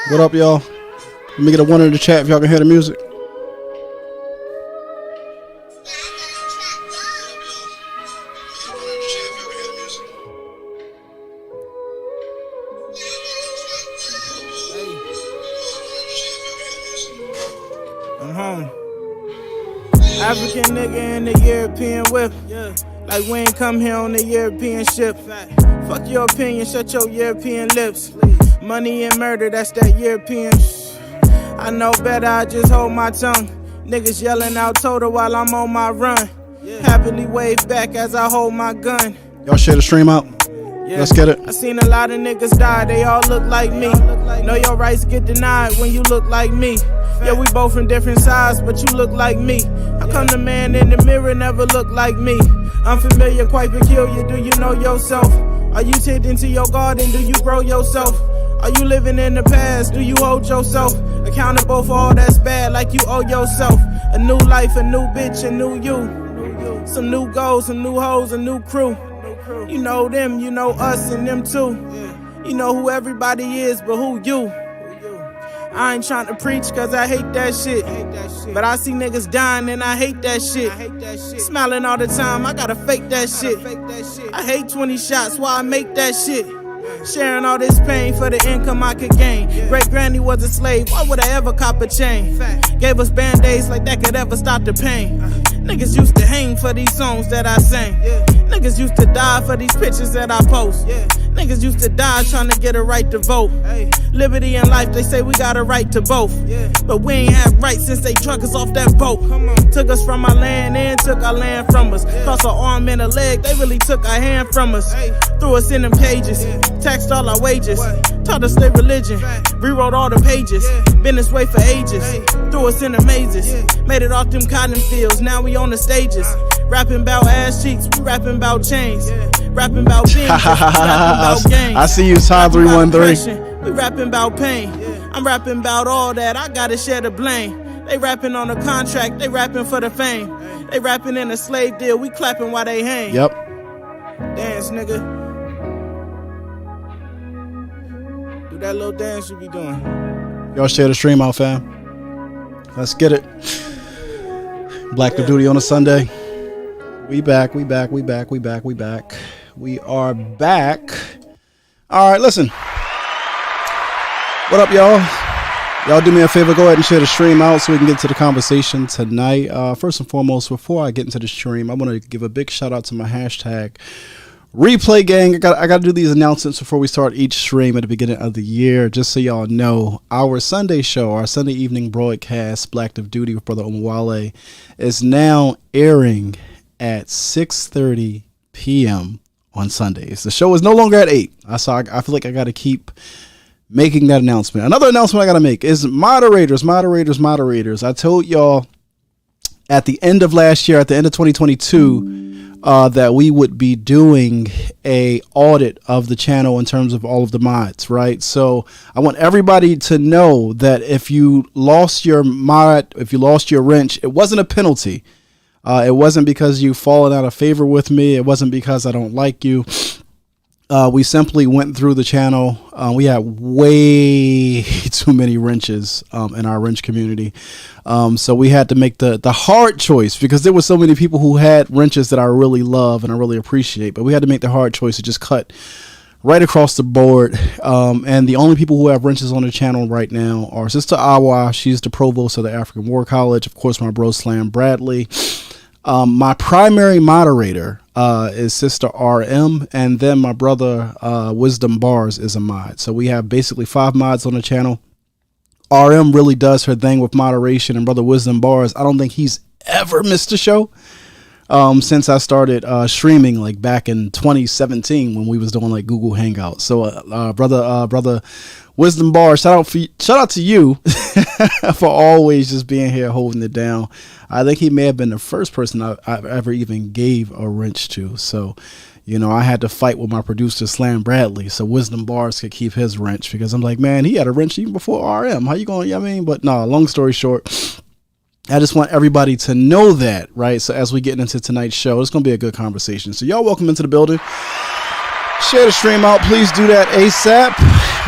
What up, y'all? Let me get a one in the chat if y'all can hear the music. I'm home. African nigga in the European whip. Like we ain't come here on the European ship. Fuck your opinion, shut your European lips. Money and murder, that's that European. I know better, I just hold my tongue. Niggas yelling out total while I'm on my run. Happily wave back as I hold my gun. Y'all share the stream out. Yeah. Let's get it. I seen a lot of niggas die, they all look like me. Know your rights get denied when you look like me. Yeah, we both from different sides, but you look like me. How come the man in the mirror never look like me? Unfamiliar, quite peculiar, do you know yourself? Are you tending into your garden, do you grow yourself? Are you living in the past, do you hold yourself accountable for all that's bad like you owe yourself? A new life, a new bitch, a new you. Some new goals, some new hoes, a new crew. You know them, you know us and them too. You know who everybody is, but who you? I ain't trying to preach cause I hate that shit. But I see niggas dying and I hate that shit. Smiling all the time, I gotta fake that shit. I hate 20 shots, why I make that shit? Sharing all this pain for the income I could gain. Great granny was a slave, why would I ever cop a chain? Gave us band-aids like that could ever stop the pain. Niggas used to hang for these songs that I sang. Niggas used to die for these pictures that I post. Niggas used to die trying to get a right to vote. Liberty and life, they say we got a right to both. But we ain't had rights since they drug us off that boat. Took us from our land and took our land from us. Cost our arm and a leg, they really took our hand from us. Threw us in them cages, taxed all our wages. Taught us their religion, rewrote all the pages. Been this way for ages, threw us in the mazes. Made it off them cotton fields, now we on the stages. Rapping about ass cheeks, we rapping about chains. Rapping about being, rapping about gangs. I see you, Time 313. We rapping about pain. I'm rapping about all that, I gotta share the blame. They rapping on a contract, they rapping for the fame. They rapping in a slave deal, we clapping while they hang. Yep. Dance, nigga. Do that little dance you be doing. Y'all share the stream out, fam. Let's get it. Black to Duty on a Sunday. We back. We are back. All right, listen. What up, y'all? Y'all do me a favor, go ahead and share the stream out so we can get to the conversation tonight. First and foremost, before I get into the stream, I want to give a big shout out to my hashtag Replay Gang. I got to do these announcements before we start each stream at the beginning of the year, just so y'all know. Our Sunday show, our Sunday evening broadcast, Black of Duty with Brother Omawale, is now airing at 6:30 p.m. on Sundays. The show is no longer at 8. I feel like I got to keep making that announcement. Another announcement I got to make is moderators. I told y'all at the end of last year, at the end of 2022, that we would be doing a audit of the channel in terms of all of the mods, right? So I want everybody to know that if you lost your mod, if you lost your wrench, it wasn't a penalty. It wasn't because you've fallen out of favor with me. It wasn't because I don't like you. We simply went through the channel. We had way too many wrenches in our wrench community. So we had to make the hard choice, because there were so many people who had wrenches that I really love and I really appreciate. But we had to make the hard choice to just cut right across the board. And the only people who have wrenches on the channel right now are Sister Awa. She's the provost of the African War College. Of course, my bro Slam Bradley. My primary moderator is Sister RM, and then my brother Wisdom Bars is a mod. So we have basically 5 mods on the channel. RM really does her thing with moderation, and Brother Wisdom Bars, I don't think he's ever missed a show since I started streaming, like back in 2017 when we was doing like Google Hangouts. So brother Wisdom Bar, shout out to you for always just being here holding it down. I think he may have been the first person I've ever even gave a wrench to. So, you know, I had to fight with my producer Slam Bradley so Wisdom Bars could keep his wrench, because I'm like, man, he had a wrench even before RM. How you going? I mean, but no, long story short, I just want everybody to know that, right? So as we get into tonight's show, it's going to be a good conversation. So y'all welcome into the building. Share the stream out. Please do that ASAP.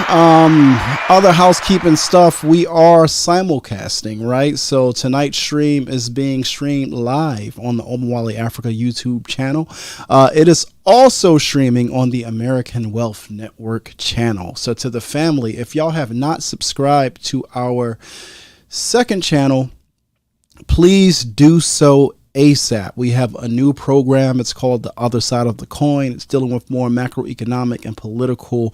Other housekeeping stuff, we are simulcasting, right? So tonight's stream is being streamed live on the Omawale Africa YouTube channel. It is also streaming on the American Wealth Network channel. So to the family, if y'all have not subscribed to our second channel, please do so ASAP. We have a new program. It's called The Other Side of the Coin. It's dealing with more macroeconomic and political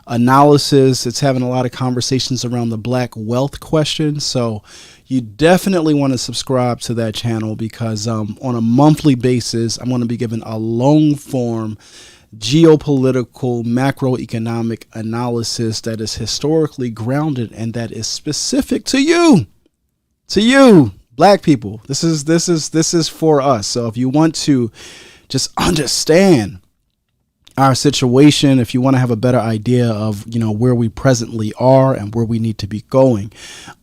analysis. It's having a lot of conversations around the black wealth question. So you definitely want to subscribe to that channel because on a monthly basis, I'm going to be giving a long form geopolitical macroeconomic analysis that is historically grounded and that is specific to you. Black people. This is for us. So if you want to just understand our situation, if you want to have a better idea of, where we presently are and where we need to be going,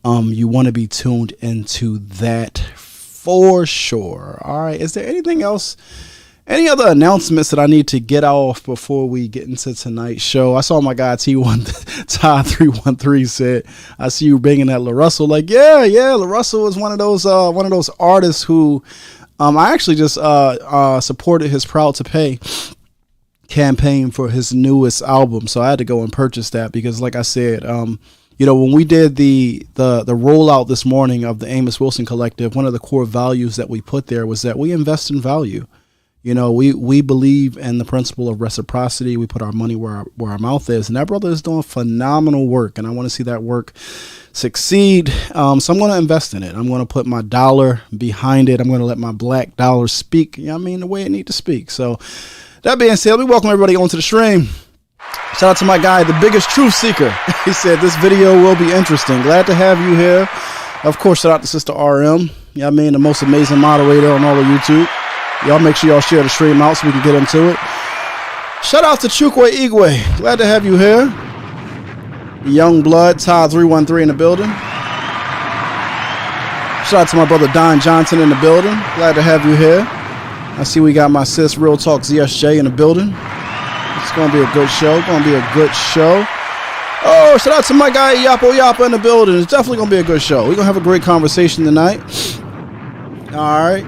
you want to be tuned into that for sure. All right. Is there anything else? Any other announcements that I need to get off before we get into tonight's show? I saw my guy Ty313 said, I see you banging that LaRussell. Like, yeah, LaRussell is one of those artists who I actually just supported his Proud to Pay campaign for his newest album. So I had to go and purchase that because, like I said, when we did the rollout this morning of the Amos Wilson Collective, one of the core values that we put there was that we invest in value. We believe in the principle of reciprocity. We put our money where our mouth is. And that brother is doing phenomenal work. And I want to see that work succeed. So I'm going to invest in it. I'm going to put my dollar behind it. I'm going to let my black dollar speak, the way it needs to speak. So that being said, let me welcome everybody onto the stream. Shout out to my guy, the biggest truth seeker. He said this video will be interesting. Glad to have you here. Of course, shout out to Sister RM. The most amazing moderator on all of YouTube. Y'all make sure y'all share the stream out so we can get into it. Shout out to Chukwe Igwe. Glad to have you here. Young Blood, Ty313 in the building. Shout out to my brother Don Johnson in the building. Glad to have you here. I see we got my sis Real Talk ZSJ in the building. It's going to be a good show. Oh, shout out to my guy Yapo Yapa in the building. It's definitely going to be a good show. We're going to have a great conversation tonight. All right.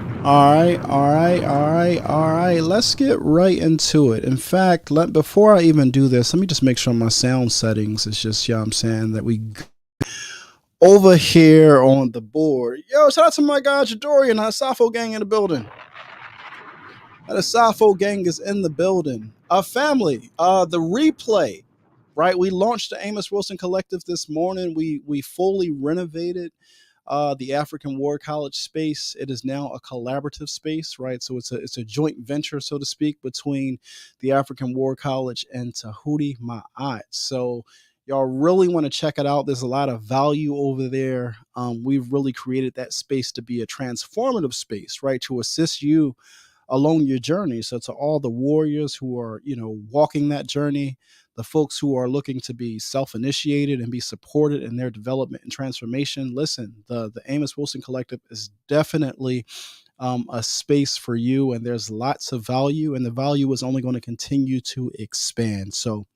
Let's get right into it. In fact, before I even do this, let me just make sure my sound settings is just, that we over here on the board. Yo, shout out to my guy Jadori and our Safo gang in the building. The Safo gang is in the building. Family, the replay, right? We launched the Amos Wilson Collective this morning. We fully renovated the African War College space. It is now a collaborative space, right? So it's a joint venture, so to speak, between the African War College and Tahuti Ma'at. So y'all really want to check it out. There's a lot of value over there. We've really created that space to be a transformative space, right? To assist you along your journey. So to all the warriors who are, walking that journey, the folks who are looking to be self-initiated and be supported in their development and transformation, listen, the Amos Wilson Collective is definitely a space for you, and there's lots of value, and the value is only going to continue to expand. So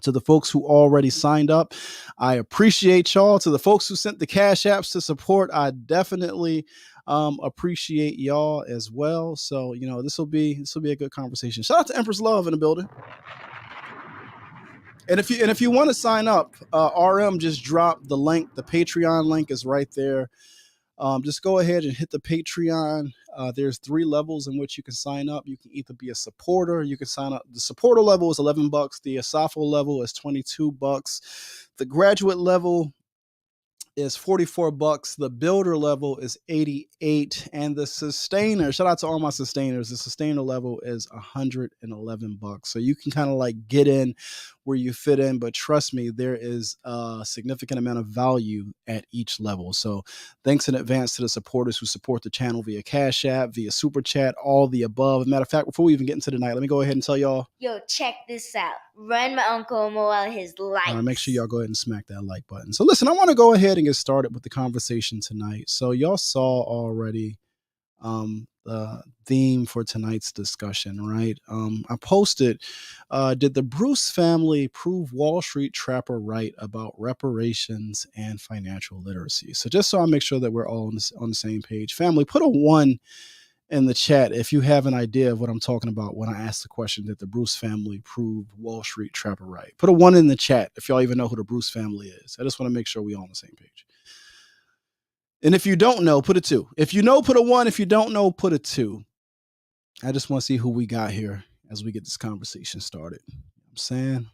to the folks who already signed up, I appreciate y'all. To the folks who sent the cash apps to support, I definitely appreciate y'all as well. So, this will be a good conversation. Shout out to Empress Love in the building. And if you want to sign up, RM just dropped the link. The Patreon link is right there. Just go ahead and hit the Patreon. There's 3 levels in which you can sign up. You can either be a supporter. You can sign up. The supporter level is $11. The Asafo level is $22. The graduate level is $44. The builder level is $88, and the sustainer, shout out to all my sustainers, the sustainer level is $111. So you can kind of like get in where you fit in, but trust me, there is a significant amount of value at each level. So thanks in advance to the supporters who support the channel via Cash App, via Super Chat, all the above. Matter of fact, before we even get into the night, let me go ahead and tell y'all. Yo, check this out. Run my Uncle Mo while his likes. All right, make sure y'all go ahead and smack that like button. So listen, I want to go ahead and get started with the conversation tonight. So y'all saw already the theme for tonight's discussion, right? I posted, did the Bruce family prove Wall Street trapper right about reparations and financial literacy? So just so I make sure that we're all on the same page, family, put a 1 in the chat if you have an idea of what I'm talking about when I ask the question, did the Bruce family prove Wall Street trapper right? Put a 1 in the chat if y'all even know who the Bruce family is. I just want to make sure we're all on the same page. And if you don't know, put a 2. If you know, put a 1. If you don't know, put a 2. I just want to see who we got here as we get this conversation started. You know what I'm saying?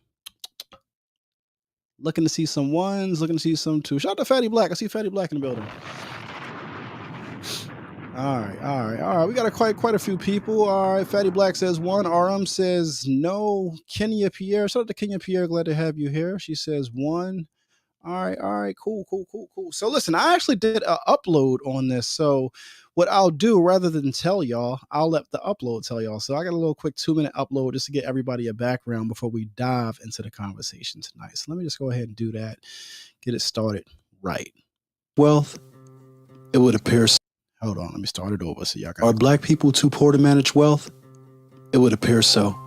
Looking to see some 1s, looking to see some 2s. Shout out to Fatty Black. I see Fatty Black in the building. All right. We got quite a few people. All right. Fatty Black says 1. RM says no. Kenya Pierre. Shout out to Kenya Pierre. Glad to have you here. She says 1. All right. Cool. So listen, I actually did an upload on this. So what I'll do, rather than tell y'all, I'll let the upload tell y'all. So I got a little quick 2-minute upload just to get everybody a background before we dive into the conversation tonight. So let me just go ahead and do that. Get it started right. Wealth, it would appear. Hold on, let me start it over. So y'all got. Are black people too poor to manage wealth? It would appear so.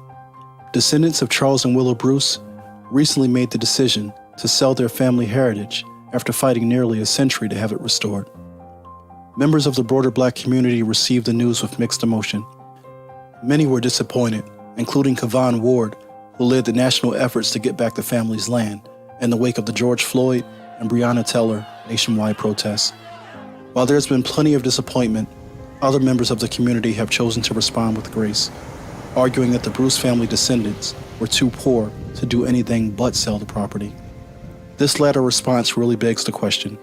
Descendants of Charles and Willow Bruce recently made the decision to sell their family heritage after fighting nearly a century to have it restored. Members of the broader black community received the news with mixed emotion. Many were disappointed, including Kevon Ward, who led the national efforts to get back the family's land in the wake of the George Floyd and Breonna Taylor nationwide protests. While there's been plenty of disappointment, other members of the community have chosen to respond with grace, arguing that the Bruce family descendants were too poor to do anything but sell the property. This latter response really begs the question,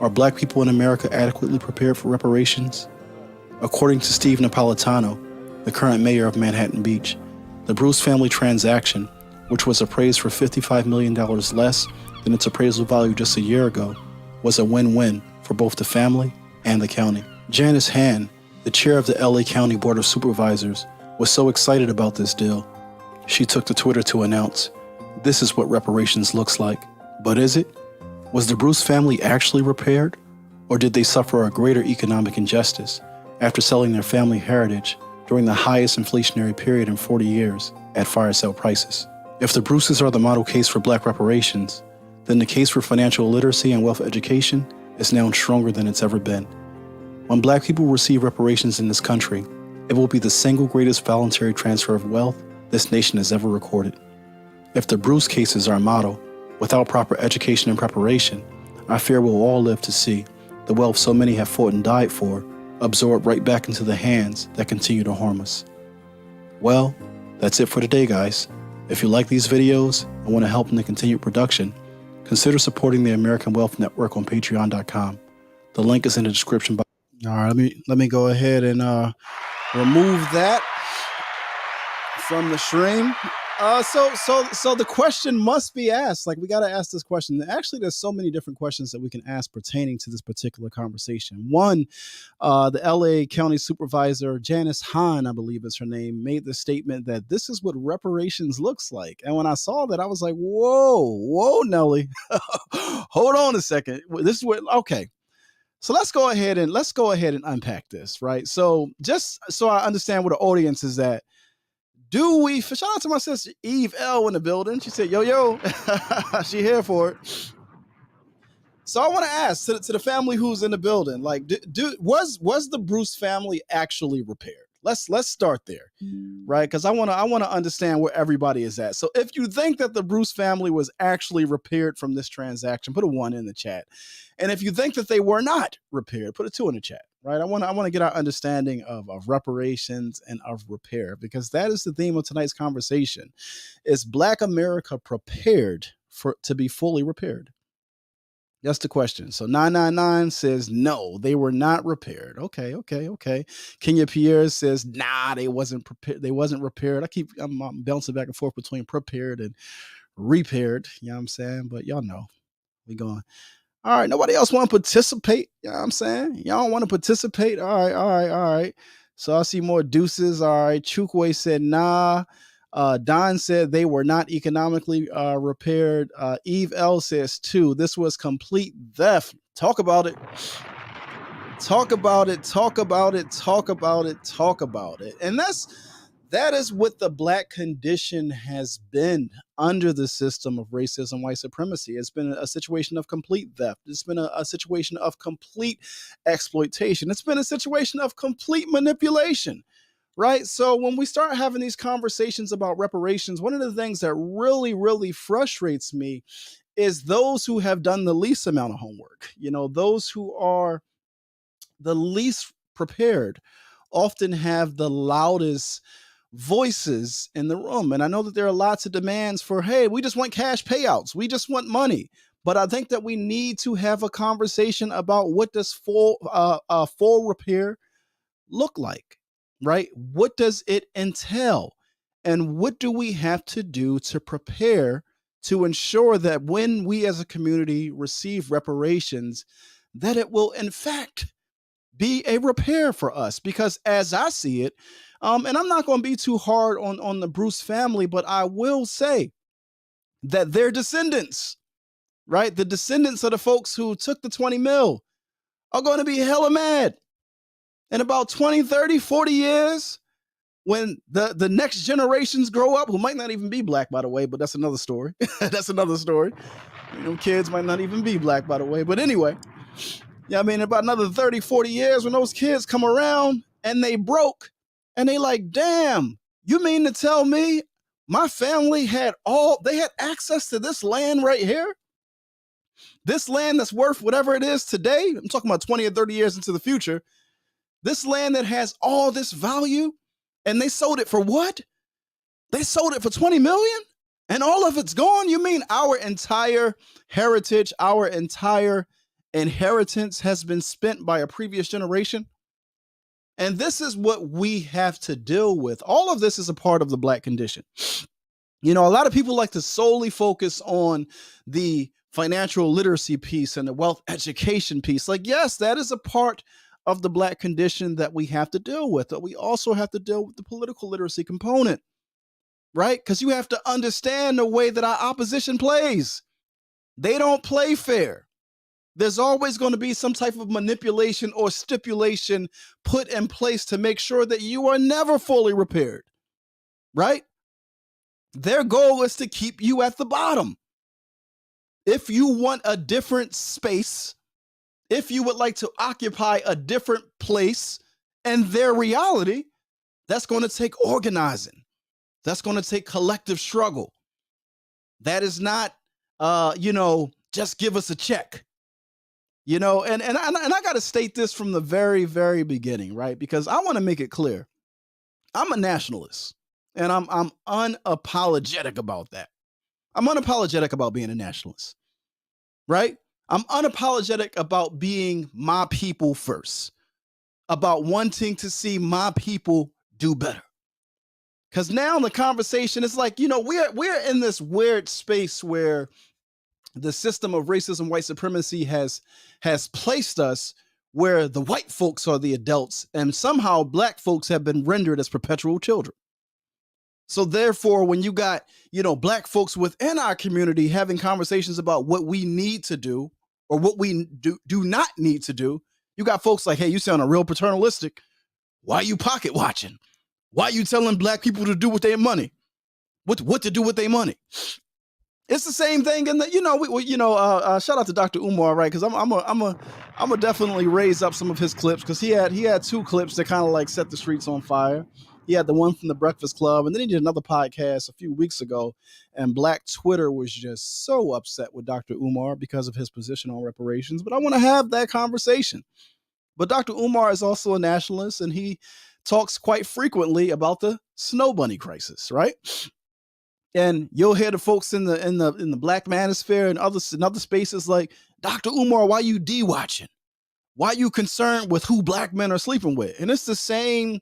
are black people in America adequately prepared for reparations? According to Steve Napolitano, the current mayor of Manhattan Beach, the Bruce family transaction, which was appraised for $55 million less than its appraisal value just a year ago, was a win-win for both the family and the county. Janice Hand, the chair of the LA County Board of Supervisors, was so excited about this deal, she took to Twitter to announce, "This is what reparations looks like." But is it? Was the Bruce family actually repaired? Or did they suffer a greater economic injustice after selling their family heritage during the highest inflationary period in 40 years at fire sale prices? If the Bruces are the model case for black reparations, then the case for financial literacy and wealth education is now stronger than it's ever been. When black people receive reparations in this country, it will be the single greatest voluntary transfer of wealth this nation has ever recorded. If the Bruce cases are a model, without proper education and preparation, I fear we'll all live to see the wealth so many have fought and died for absorbed right back into the hands that continue to harm us. Well, that's it for today, guys. If you like these videos and want to help in the continued production, consider supporting the American Wealth Network on patreon.com. The link is in the description box. All right, let me go ahead and remove that from the stream. So the question must be asked. Like, we got to ask this question. Actually, there's so many different questions that we can ask pertaining to this particular conversation. One, the LA County Supervisor, Janice Hahn, I believe is her name, made the statement that this is what reparations looks like. And when I saw that, I was like, whoa, Nelly, hold on a second. This is what, okay. So let's go ahead and unpack this, right? So just so I understand where the audience is at, shout out to my sister Eve L in the building. She said, yo, she here for it. So I want to ask to the family who's in the building, like, was the Bruce family actually repaired? Let's start there, right? Because I want to understand where everybody is at. So if you think that the Bruce family was actually repaired from this transaction, put a 1 in the chat. And if you think that they were not repaired, put a 2 in the chat, right? I want to get our understanding of reparations and of repair, because that is the theme of tonight's conversation. Is Black America prepared to be fully repaired? That's the question. So 999 says, no, they were not repaired. Okay. Kenya Pierre says, nah, they wasn't prepared. They wasn't repaired. I'm bouncing back and forth between prepared and repaired. You know what I'm saying? But y'all know we going. All right. Nobody else want to participate. You know what I'm saying? Y'all don't want to participate. All right. So I see more deuces. All right. Chukwe said, nah. Don said they were not economically repaired. Eve L says 2. This was complete theft. Talk about it. Talk about it, talk about it, talk about it, talk about it. And that is what the black condition has been under the system of racism, white supremacy. It's been a situation of complete theft. It's been a situation of complete exploitation. It's been a situation of complete manipulation. Right. So when we start having these conversations about reparations, one of the things that really, really frustrates me is those who have done the least amount of homework. Those who are the least prepared often have the loudest voices in the room. And I know that there are lots of demands for, hey, we just want cash payouts. We just want money. But I think that we need to have a conversation about what does full repair look like, right? What does it entail? And what do we have to do to prepare to ensure that when we as a community receive reparations, that it will in fact be a repair for us? Because as I see it, and I'm not going to be too hard on the Bruce family, but I will say that their descendants, right? The descendants of the folks who took the 20 mil are going to be hella mad in about 20, 30, 40 years when the next generations grow up, who might not even be black, by the way, but that's another story. That's another story. Kids might not even be black, by the way. But anyway, yeah, I mean, about another 30, 40 years when those kids come around and they broke and they like, damn, you mean to tell me my family had access to this land right here? This land that's worth whatever it is today. I'm talking about 20 or 30 years into the future. This land that has all this value, and they sold it for what? They sold it for 20 million and all of it's gone? You mean our entire heritage, our entire inheritance has been spent by a previous generation? And this is what we have to deal with. All of this is a part of the black condition. A lot of people like to solely focus on the financial literacy piece and the wealth education piece. Like, yes, that is a part of the black condition that we have to deal with, but we also have to deal with the political literacy component, right? Because you have to understand the way that our opposition plays. They don't play fair. There's always going to be some type of manipulation or stipulation put in place to make sure that you are never fully repaired, right? Their goal is to keep you at the bottom. If you want a different space, if you would like to occupy a different place in their reality, that's going to take organizing. That's going to take collective struggle. That is not, just give us a check. And I got to state this from the very, very beginning, right? Because I want to make it clear. I'm a nationalist, and I'm unapologetic about that. I'm unapologetic about being a nationalist, right? I'm unapologetic about being my people first, about wanting to see my people do better. Because now the conversation is like, we're in this weird space where the system of racism, white supremacy has placed us where the white folks are the adults and somehow black folks have been rendered as perpetual children. So therefore, when you got, black folks within our community having conversations about what we need to do or what we do not need to do, you got folks like, hey, you sound real paternalistic. Why are you pocket watching? Why are you telling black people to do with their money? What to do with their money? It's the same thing in the, shout out to Dr. Umar, right? Because I'm a definitely raise up some of his clips because he had two clips that kind of like set the streets on fire. He had the one from the Breakfast Club, and then he did another podcast a few weeks ago, and Black Twitter was just so upset with Dr. Umar because of his position on reparations. But I want to have that conversation. But Dr. Umar is also a nationalist, and he talks quite frequently about the snow bunny crisis, right? And you'll hear the folks in the Black Manosphere and other spaces like, Dr. Umar, why you de-watching? Why you concerned with who black men are sleeping with? And it's the same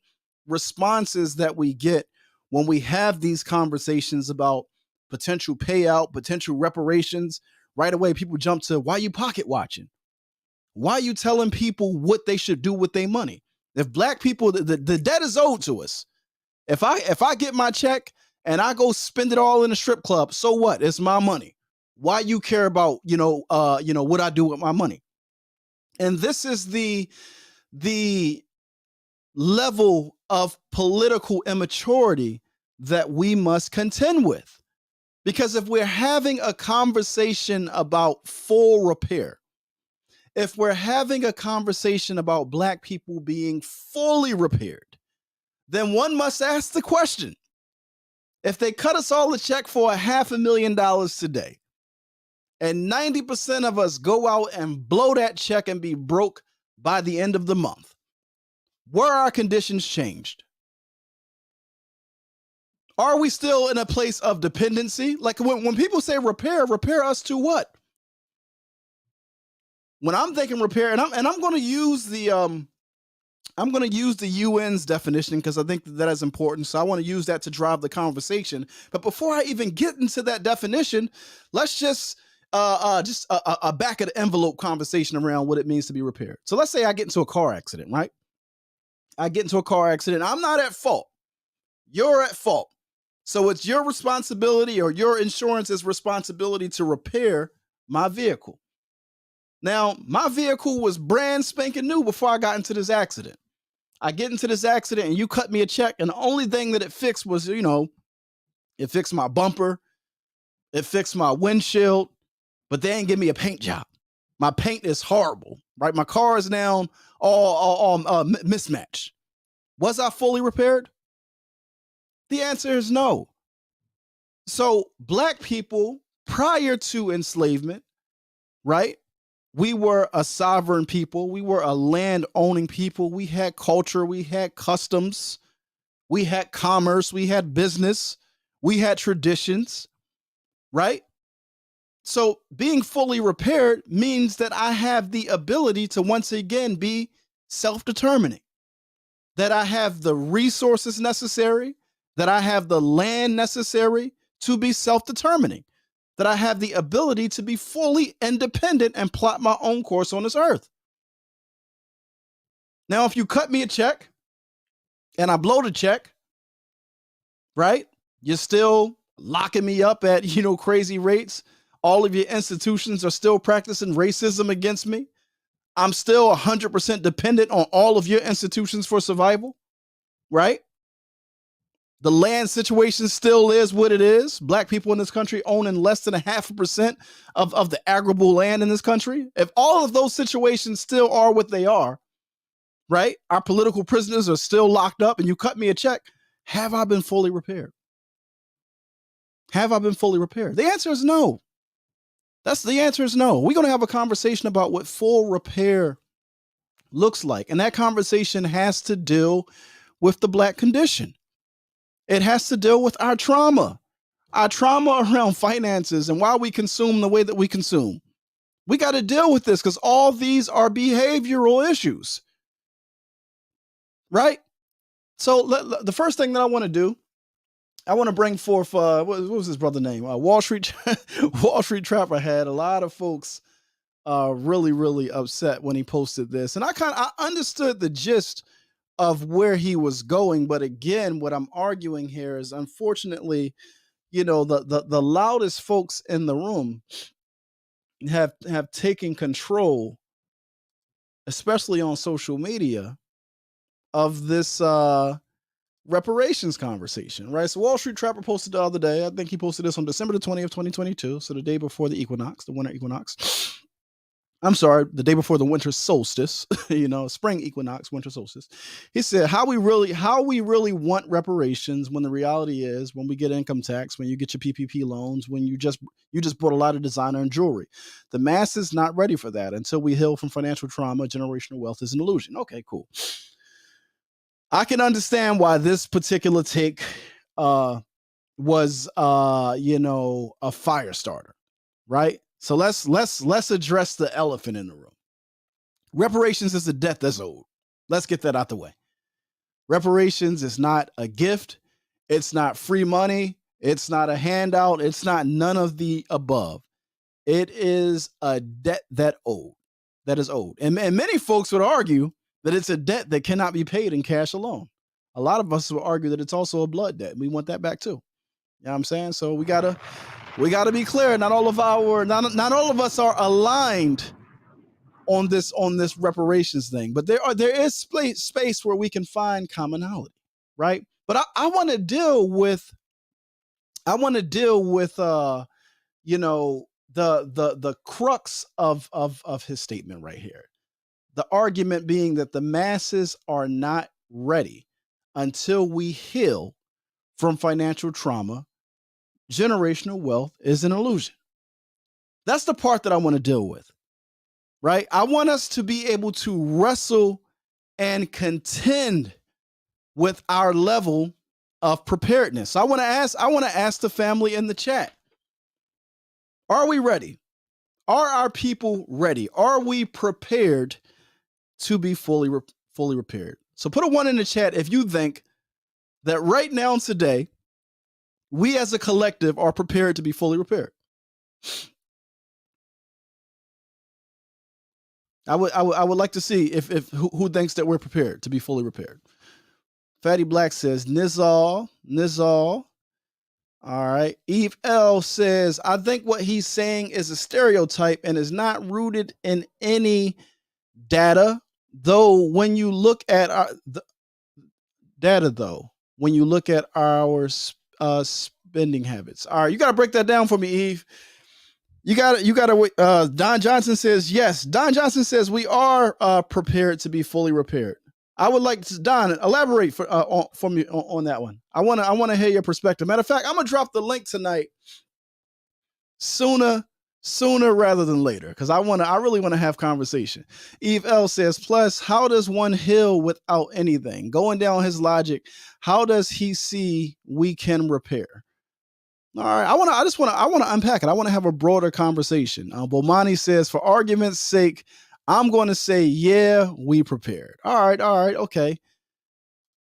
responses that we get when we have these conversations about potential payout, potential reparations. Right away, people jump to, why you pocket watching? Why are you telling people what they should do with their money? If black people, the debt is owed to us. If I get my check and I go spend it all in a strip club, so what? It's my money. Why you care about, what I do with my money? And this is the the level of political immaturity that we must contend with. Because if we're having a conversation about full repair, if we're having a conversation about Black people being fully repaired, then one must ask the question, if they cut us all a check for $500,000 today, and 90% of us go out and blow that check and be broke by the end of the month, were our conditions changed? Are we still in a place of dependency? Like when people say repair us to what? When I'm thinking repair, and I'm going to use the UN's definition because I think that is important. So I want to use that to drive the conversation. But before I even get into that definition, let's just a back of the envelope conversation around what it means to be repaired. So let's say I get into a car accident, right? I get into a car accident. I'm not at fault. You're at fault. So it's your responsibility, or your insurance's responsibility, to repair my vehicle. Now, my vehicle was brand spanking new before I got into this accident. I get into this accident and you cut me a check, and the only thing that it fixed was, it fixed my bumper, it fixed my windshield, but they ain't give me a paint job. My paint is horrible, right? My car is now all mismatched. Was I fully repaired? The answer is no. So Black people, prior to enslavement, right? We were a sovereign people. We were a land-owning people. We had culture. We had customs. We had commerce. We had business. We had traditions, right? So being fully repaired means that I have the ability to once again be self-determining, that I have the resources necessary, that I have the land necessary to be self-determining, that I have the ability to be fully independent and plot my own course on this earth. Now, if you cut me a check and I blow the check, right? You're still locking me up at, crazy rates. All of your institutions are still practicing racism against me. I'm still 100% dependent on all of your institutions for survival, right? The land situation still is what it is. Black people in this country owning less than 0.5% of the arable land in this country. If all of those situations still are what they are, right? Our political prisoners are still locked up, and you cut me a check. Have I been fully repaired? Have I been fully repaired? The answer is no. The answer is no. We're going to have a conversation about what full repair looks like. And that conversation has to deal with the Black condition. It has to deal with our trauma around finances and why we consume the way that we consume. We got to deal with this because all these are behavioral issues, right? So the first thing that I want to do, I want to bring forth, what was his brother's name? Wall Street Trapper had a lot of folks really, really upset when he posted this. And I understood the gist of where he was going. But again, what I'm arguing here is, unfortunately, the loudest folks in the room have taken control, especially on social media, of this reparations conversation, right? So Wall Street Trapper posted the other day, I think he posted this on December the 20th, 2022. So the day before the winter equinox. I'm sorry, the day before the winter solstice, spring equinox, winter solstice. He said, how we really want reparations, when the reality is, when we get income tax, when you get your PPP loans, when you just bought a lot of designer and jewelry. The mass is not ready for that. Until we heal from financial trauma, generational wealth is an illusion. Okay, cool. I can understand why this particular take was a fire starter, right? So let's address the elephant in the room. Reparations is a debt that's owed. Let's get that out the way. Reparations is not a gift. It's not free money. It's not a handout. It's not none of the above. It is a debt that is owed. And many folks would argue that it's a debt that cannot be paid in cash alone. A lot of us will argue that it's also a blood debt. We want that back too. You know what I'm saying? So we gotta be clear. Not all of us are aligned on this reparations thing, but there is space where we can find commonality, right? But I want to deal with you know, the crux of his statement right here. The argument being that the masses are not ready until we heal from financial trauma. Generational wealth is an illusion. That's the part that I want to deal with, right? I want us to be able to wrestle and contend with our level of preparedness. I want to ask the family in the chat, are we ready? Are our people ready? Are we prepared to be fully repaired? So put a 1 in the chat if you think that right now and today, we as a collective are prepared to be fully repaired. I would like to see if who thinks that we're prepared to be fully repaired. Fatty Black says Nizal. All right. Eve L says, I think what he's saying is a stereotype and is not rooted in any data. Though when you look at our spending habits. All right, you got to break that down for me, Eve. You got to. Don Johnson says yes. Don Johnson says we are prepared to be fully repaired. I would like to, Don, elaborate for me on that one. I want to hear your perspective. Matter of fact, I'm gonna drop the link tonight. Sooner rather than later, because I really want to have conversation. Eve L says, plus, how does one heal without anything? Going down his logic, how does he see we can repair? All right, I want to unpack it. I want to have a broader conversation. Bomani says, for argument's sake, I'm going to say, yeah, we prepared. All right, okay.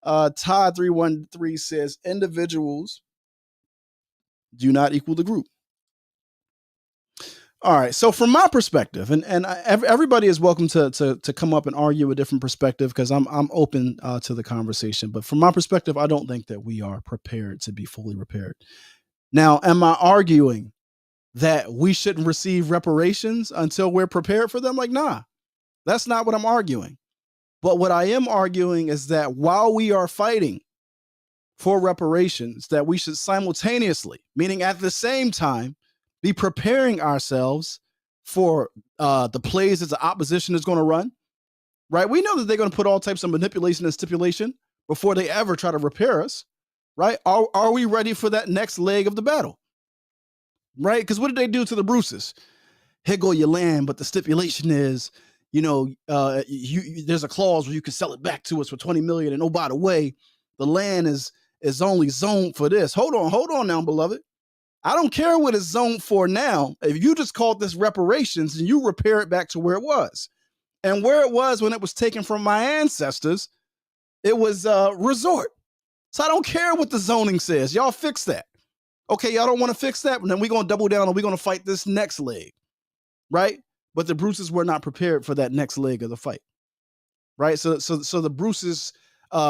Todd 313 says, individuals do not equal the group. All right, so from my perspective, and everybody is welcome to come up and argue a different perspective, because I'm open to the conversation. But from my perspective, I don't think that we are prepared to be fully repaired. Now, am I arguing that we shouldn't receive reparations until we're prepared for them? Like, nah, that's not what I'm arguing. But what I am arguing is that while we are fighting for reparations, that we should simultaneously, meaning at the same time, be preparing ourselves for the plays that the opposition is going to run, right? We know that they're going to put all types of manipulation and stipulation before they ever try to repair us, right? Are we ready for that next leg of the battle, right? Because what did they do to the Bruces? Here go your land, but the stipulation is, there's a clause where you can sell it back to us for $20 million, and oh, by the way, the land is only zoned for this. Hold on now, beloved. I don't care what it's zoned for now. If you just called this reparations, and you repair it back to where it was. And where it was when it was taken from my ancestors, it was a resort. So I don't care what the zoning says. Y'all fix that. Okay, y'all don't want to fix that, and then we're going to double down and we're going to fight this next leg, right? But the Bruces were not prepared for that next leg of the fight, right? So the Bruces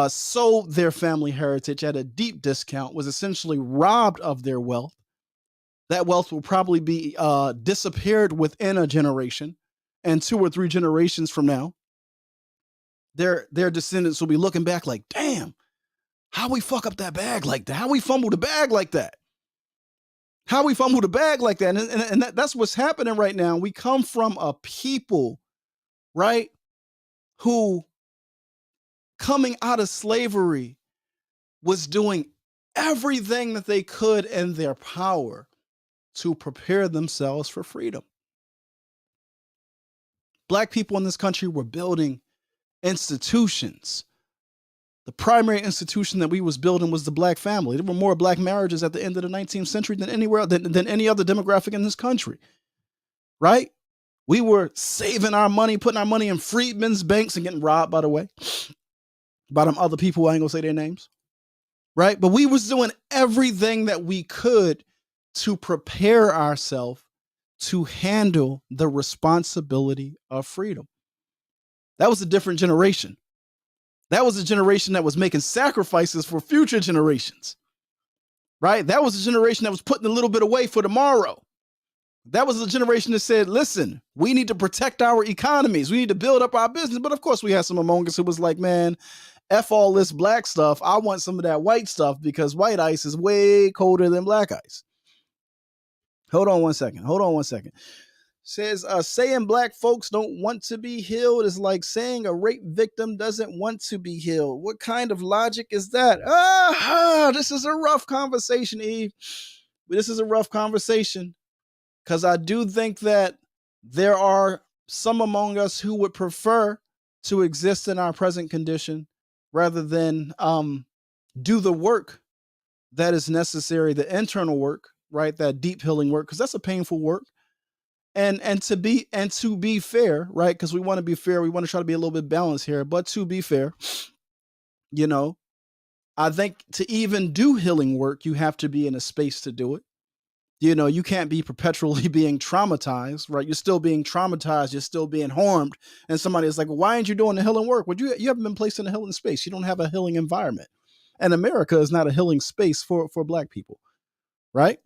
sold their family heritage at a deep discount, was essentially robbed of their wealth. That wealth will probably be disappeared within a generation, and 2 or 3 generations from now, their descendants will be looking back like, damn, how we fuck up that bag like that? How we fumble the bag like that? How we fumble the bag like that? And that's what's happening right now. We come from a people, right, who coming out of slavery was doing everything that they could in their power to prepare themselves for freedom. Black people in this country were building institutions. The primary institution that we was building was the black family. There were more black marriages at the end of the 19th century than anywhere than any other demographic in this country, right? We were saving our money, putting our money in freedmen's banks and getting robbed, by the way, by them other people. I ain't gonna say their names, right? But we was doing everything that we could to prepare ourselves to handle the responsibility of freedom. That was a different generation. That was a generation that was making sacrifices for future generations, right? That was a generation that was putting a little bit away for tomorrow. That was the generation that said, listen, we need to protect our economies. We need to build up our business. But of course, we had some among us who was like, man, F all this black stuff. I want some of that white stuff because white ice is way colder than black ice. Hold on one second. Says, saying black folks don't want to be healed is like saying a rape victim doesn't want to be healed. What kind of logic is that? This is a rough conversation, Eve. This is a rough conversation. Because I do think that there are some among us who would prefer to exist in our present condition rather than do the work that is necessary, the internal work, right? That deep healing work, because that's a painful work. And to be fair, right? Because we want to be fair, we want to try to be a little bit balanced here. But to be fair, you know, I think to even do healing work, you have to be in a space to do it. You know, you can't be perpetually being traumatized, right? You're still being traumatized. You're still being harmed. And somebody is like, well, why aren't you doing the healing work? Well, you haven't been placed in a healing space. You don't have a healing environment. And America is not a healing space for black people, right?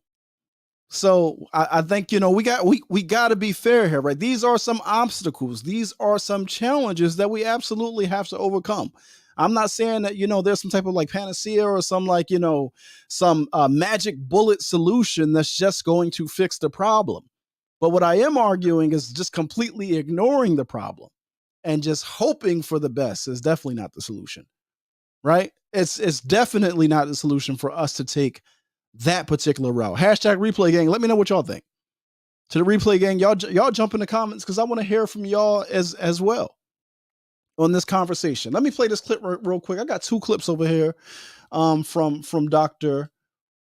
So I think, you know, we got to be fair here, right? These are some obstacles. These are some challenges that we absolutely have to overcome. I'm not saying that, you know, there's some type of like panacea or some like, you know, some magic bullet solution that's just going to fix the problem. But what I am arguing is just completely ignoring the problem and just hoping for the best is definitely not the solution, right? It's definitely not the solution for us to take that particular route. Hashtag replay gang. Let me know what y'all think. To the replay gang, y'all jump in the comments because I want to hear from y'all as well on this conversation. Let me play this clip real quick. I got two clips over here from Dr.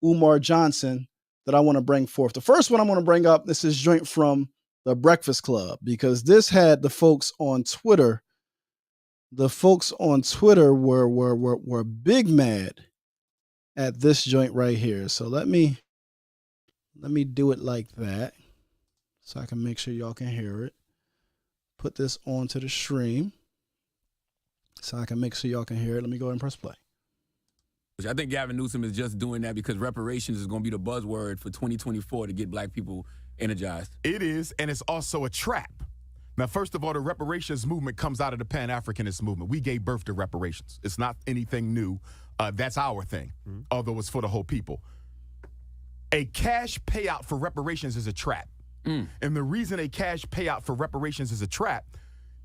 Umar Johnson that I want to bring forth. The first one I'm going to bring up, this is joint from the Breakfast Club, because this had the folks on Twitter. The folks on Twitter were big mad at this joint right here. So let me do it like that so I can make sure y'all can hear it. Put this onto the stream so I can make sure y'all can hear it. Let me go ahead and press play. I think Gavin Newsom is just doing that because reparations is going to be the buzzword for 2024 to get black people energized. It is, and it's also a trap. Now, first of all, the reparations movement comes out of the Pan-Africanist movement. We gave birth to reparations. It's not anything new. That's our thing, although it's for the whole people. A cash payout for reparations is a trap. And the reason a cash payout for reparations is a trap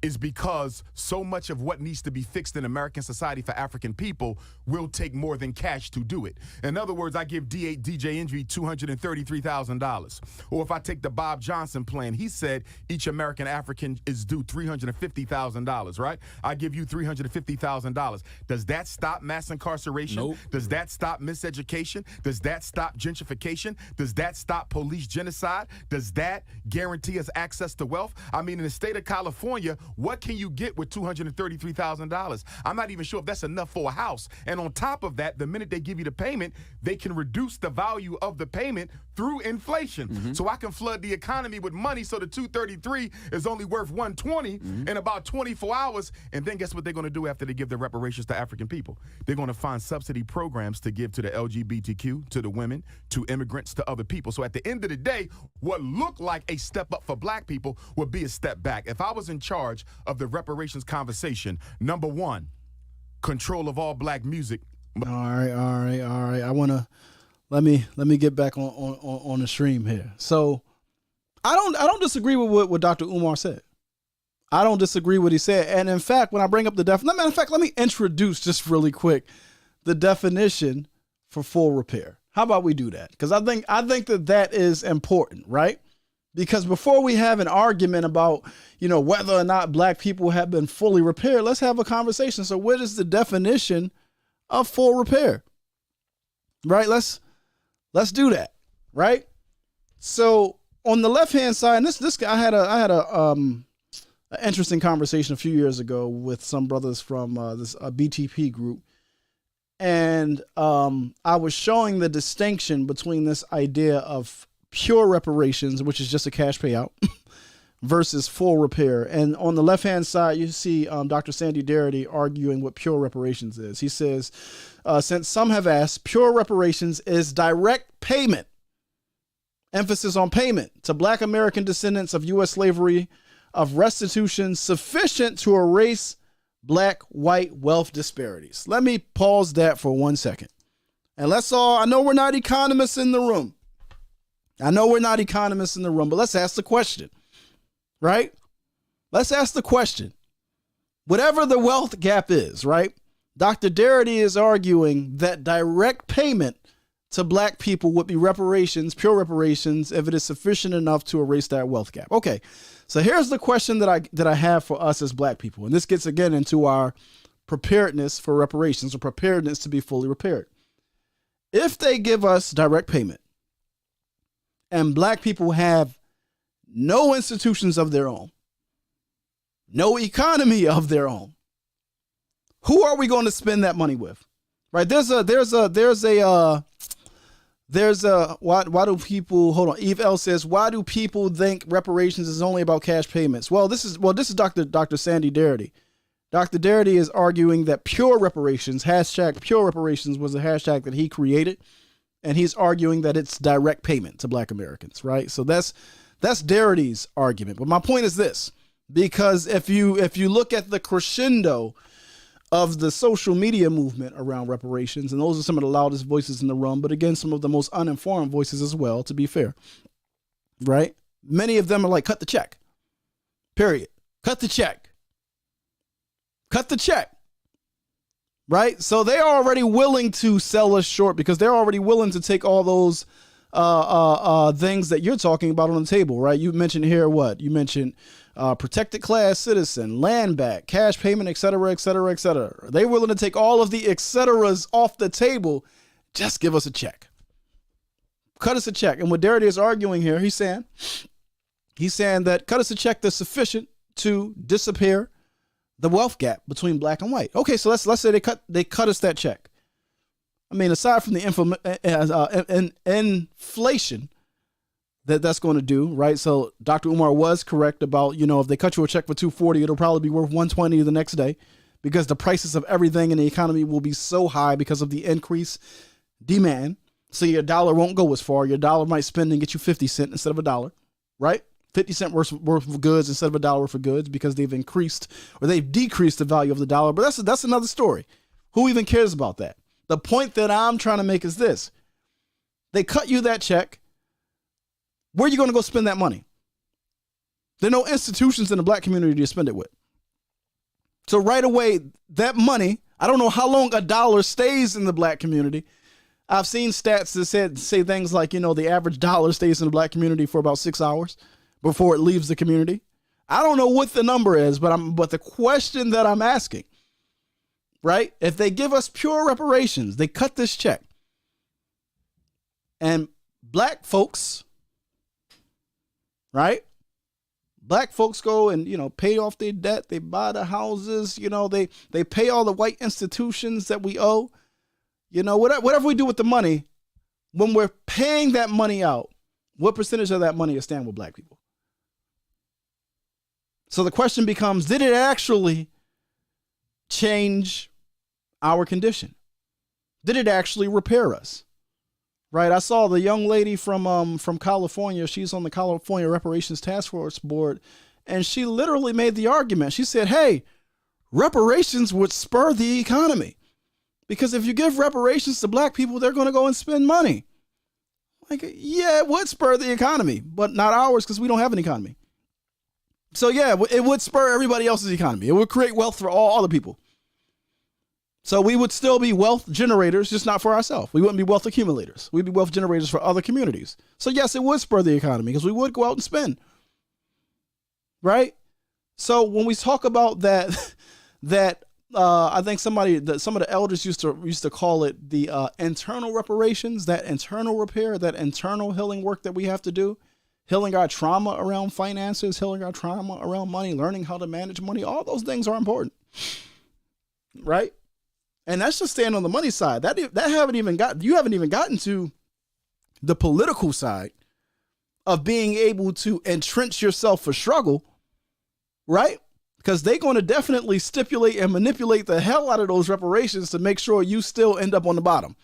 is because so much of what needs to be fixed in American society for African people will take more than cash to do it. In other words, I give DJ Envy $233,000. Or if I take the Bob Johnson plan, he said each American African is due $350,000, right? I give you $350,000. Does that stop mass incarceration? Nope. Does that stop miseducation? Does that stop gentrification? Does that stop police genocide? Does that guarantee us access to wealth? I mean, in the state of California, what can you get with $233,000? I'm not even sure if that's enough for a house. And on top of that, the minute they give you the payment, they can reduce the value of the payment through inflation. So I can flood the economy with money so the 233 is only worth 120 in about 24 hours. And then guess what they're going to do after they give the reparations to African people? They're going to find subsidy programs to give to the LGBTQ, to the women, to immigrants, to other people. So at the end of the day, what looked like a step up for black people would be a step back. If I was in charge of the reparations conversation, number one, control of all black music. All right. I want to let me get back on the stream here. So I don't disagree with what Dr. Umar said. I don't disagree with what he said. And in fact, when I bring up the matter of fact, let me introduce just really quick the definition for full repair. How about we do that? Because I think that is important, right? Because before we have an argument about, you know, whether or not black people have been fully repaired, let's have a conversation. So what is the definition of full repair? Right? Let's do that. Right? So on the left-hand side, and this guy, I had an interesting conversation a few years ago with some brothers from this BTP group. And I was showing the distinction between this idea of pure reparations, which is just a cash payout, versus full repair. And on the left-hand side, you see Dr. Sandy Darity arguing what pure reparations is. He says, since some have asked, pure reparations is direct payment emphasis on payment to Black American descendants of U.S. slavery of restitution sufficient to erase Black-white wealth disparities. Let me pause that for 1 second. And I know we're not economists in the room. But let's ask the question, right? Let's ask the question. Whatever the wealth gap is, right? Dr. Darity is arguing that direct payment to Black people would be reparations, pure reparations, if it is sufficient enough to erase that wealth gap. Okay, so here's the question that I have for us as Black people. And this gets again into our preparedness for reparations, or preparedness to be fully repaired. If they give us direct payment and Black people have no institutions of their own, no economy of their own, who are we going to spend that money with? Right? Why do people, hold on. Eve L says, why do people think reparations is only about cash payments? This is Dr. Sandy Darity. Dr. Darity is arguing that pure reparations, hashtag pure reparations, was a hashtag that he created. And he's arguing that it's direct payment to Black Americans, right? So that's Darity's argument. But my point is this, because if you look at the crescendo of the social media movement around reparations, and those are some of the loudest voices in the room, but again, some of the most uninformed voices as well, to be fair, right? Many of them are like, cut the check, period. Cut the check, right? So they're already willing to sell us short because they're already willing to take all those things that you're talking about on the table, right? You mentioned here what? You mentioned protected class citizen, land back, cash payment, et cetera, et cetera, et cetera. They're willing to take all of the et ceteras off the table. Just give us a check. Cut us a check. And what Darity is arguing here, he's saying that cut us a check that's sufficient to disappear the wealth gap between Black and white. Okay, so let's say they cut us that check. I mean, aside from the inflation that's going to do, right? So Dr. Umar was correct about, if they cut you a check for $240, it'll probably be worth $120 the next day because the prices of everything in the economy will be so high because of the increased demand. So your dollar won't go as far. Your dollar might spend and get you 50 cents instead of $1, right? 50 cents worth of goods instead of $1 worth of goods because they've increased or they've decreased the value of the dollar. But that's another story. Who even cares about that? The point that I'm trying to make is this. They cut you that check. Where are you going to go spend that money? There are no institutions in the Black community to spend it with. So right away, that money, I don't know how long $1 stays in the Black community. I've seen stats that say things like, the average dollar stays in the Black community for about 6 hours before it leaves the community. I don't know what the number is, but the question that I'm asking, right? If they give us pure reparations, they cut this check, and Black folks, right? Black folks go and, pay off their debt. They buy the houses, they pay all the white institutions that we owe. Whatever we do with the money, when we're paying that money out, what percentage of that money is staying with Black people? So the question becomes, did it actually change our condition? Did it actually repair us? Right. I saw the young lady from California. She's on the California Reparations Task Force Board. And she literally made the argument. She said, hey, reparations would spur the economy. Because if you give reparations to Black people, they're going to go and spend money. Like, yeah, it would spur the economy, but not ours because we don't have an economy. So, yeah, it would spur everybody else's economy. It would create wealth for all the people. So we would still be wealth generators, just not for ourselves. We wouldn't be wealth accumulators. We'd be wealth generators for other communities. So, yes, it would spur the economy because we would go out and spend. Right? So when we talk about that, I think some of the elders used to call it the internal reparations, that internal repair, that internal healing work that we have to do, healing our trauma around finances, healing our trauma around money, learning how to manage money. All those things are important, right? And that's just staying on the money side. You haven't even gotten to the political side of being able to entrench yourself for struggle, right? Because they're going to definitely stipulate and manipulate the hell out of those reparations to make sure you still end up on the bottom.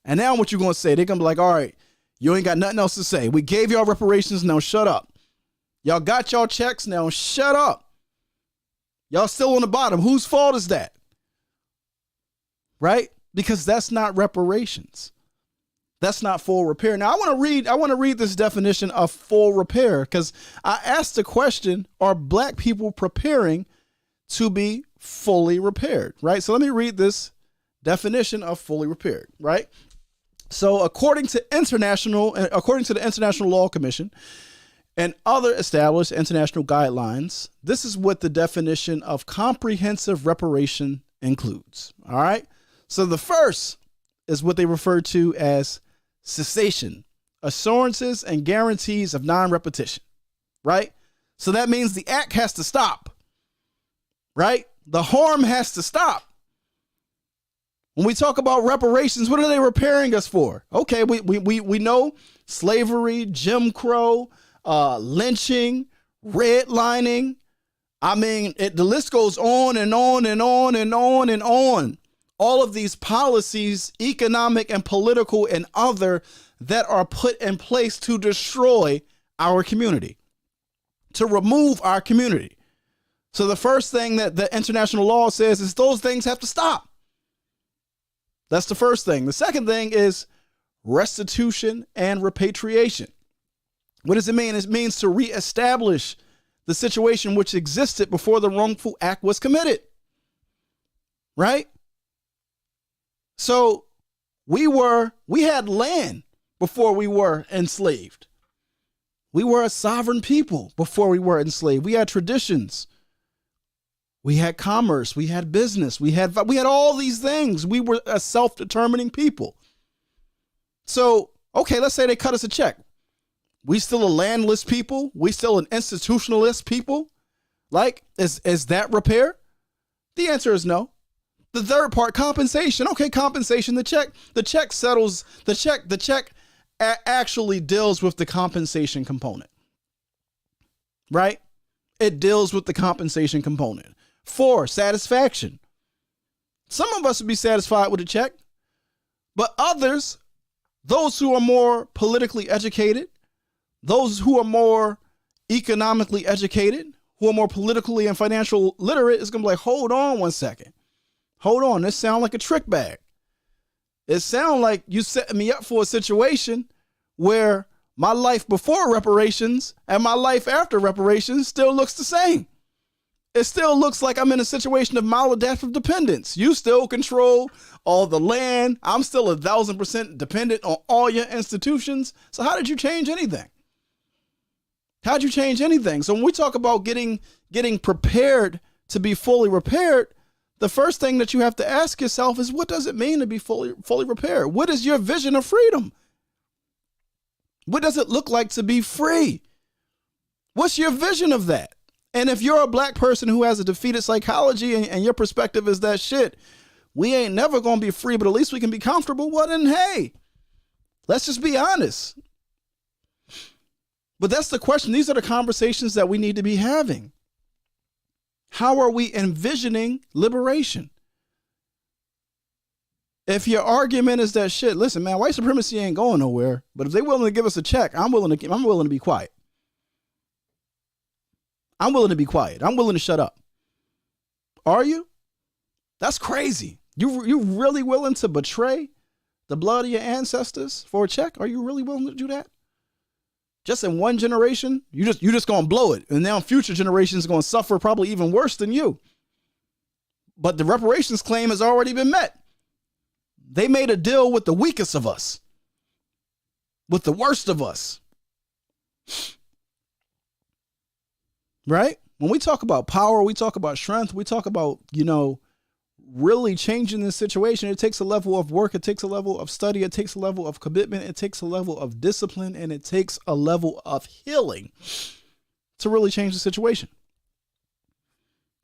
And now what you're going to say, they're going to be like, all right, You ain't got nothing else to say. We gave y'all reparations. Now shut up. Y'all got y'all checks. Now shut up. Y'all still on the bottom. Whose fault is that? Right? Because that's not reparations. That's not full repair. Now I want to read this definition of full repair, because I asked the question, are black people preparing to be fully repaired? Right? So let me read this definition of fully repaired, right? So according to the International Law Commission and other established international guidelines, this is what the definition of comprehensive reparation includes. All right. So the first is what they refer to as cessation, assurances and guarantees of non-repetition, right? So that means the act has to stop, right? The harm has to stop. When we talk about reparations, what are they repairing us for? Okay, we know slavery, Jim Crow, lynching, redlining. I mean, the list goes on and on and on and on and on. All of these policies, economic and political and other, that are put in place to destroy our community, to remove our community. So the first thing that the international law says is those things have to stop. That's the first thing. The second thing is restitution and repatriation. What does it mean? It means to reestablish the situation which existed before the wrongful act was committed. Right? So we had land before we were enslaved. We were a sovereign people before we were enslaved. We had traditions. We had commerce, we had business, we had all these things. We were a self-determining people. So, okay, let's say they cut us a check. We still a landless people? We still an institutionalist people? Like, is that repair? The answer is no. The third part, compensation. Okay, compensation, the check settles, the check actually deals with the compensation component. Right? It deals with the compensation component. 4, satisfaction. Some of us would be satisfied with a check, but others, those who are more politically educated, those who are more economically educated, who are more politically and financial literate, is going to be like, hold on one second. Hold on. This sounds like a trick bag. It sounds like you set me up for a situation where my life before reparations and my life after reparations still looks the same. It still looks like I'm in a situation of maladaptive dependence. You still control all the land. I'm still 1,000% dependent on all your institutions. So how did you change anything? How'd you change anything? So when we talk about getting prepared to be fully repaired, the first thing that you have to ask yourself is, what does it mean to be fully repaired? What is your vision of freedom? What does it look like to be free? What's your vision of that? And if you're a black person who has a defeated psychology and your perspective is that shit, we ain't never going to be free, but at least we can be comfortable. Well, then, hey, let's just be honest. But that's the question. These are the conversations that we need to be having. How are we envisioning liberation? If your argument is that shit, listen, man, white supremacy ain't going nowhere, but if they're willing to give us a check, I'm willing to be quiet. I'm willing to be quiet. I'm willing to shut up. Are you? That's crazy. You really willing to betray the blood of your ancestors for a check? Are you really willing to do that? Just in one generation, you just gonna blow it, and now future generations are gonna suffer probably even worse than you. But the reparations claim has already been met. They made a deal with the weakest of us, with the worst of us. Right? When we talk about power, we talk about strength, we talk about, really changing this situation. It takes a level of work. It takes a level of study. It takes a level of commitment. It takes a level of discipline, and it takes a level of healing to really change the situation.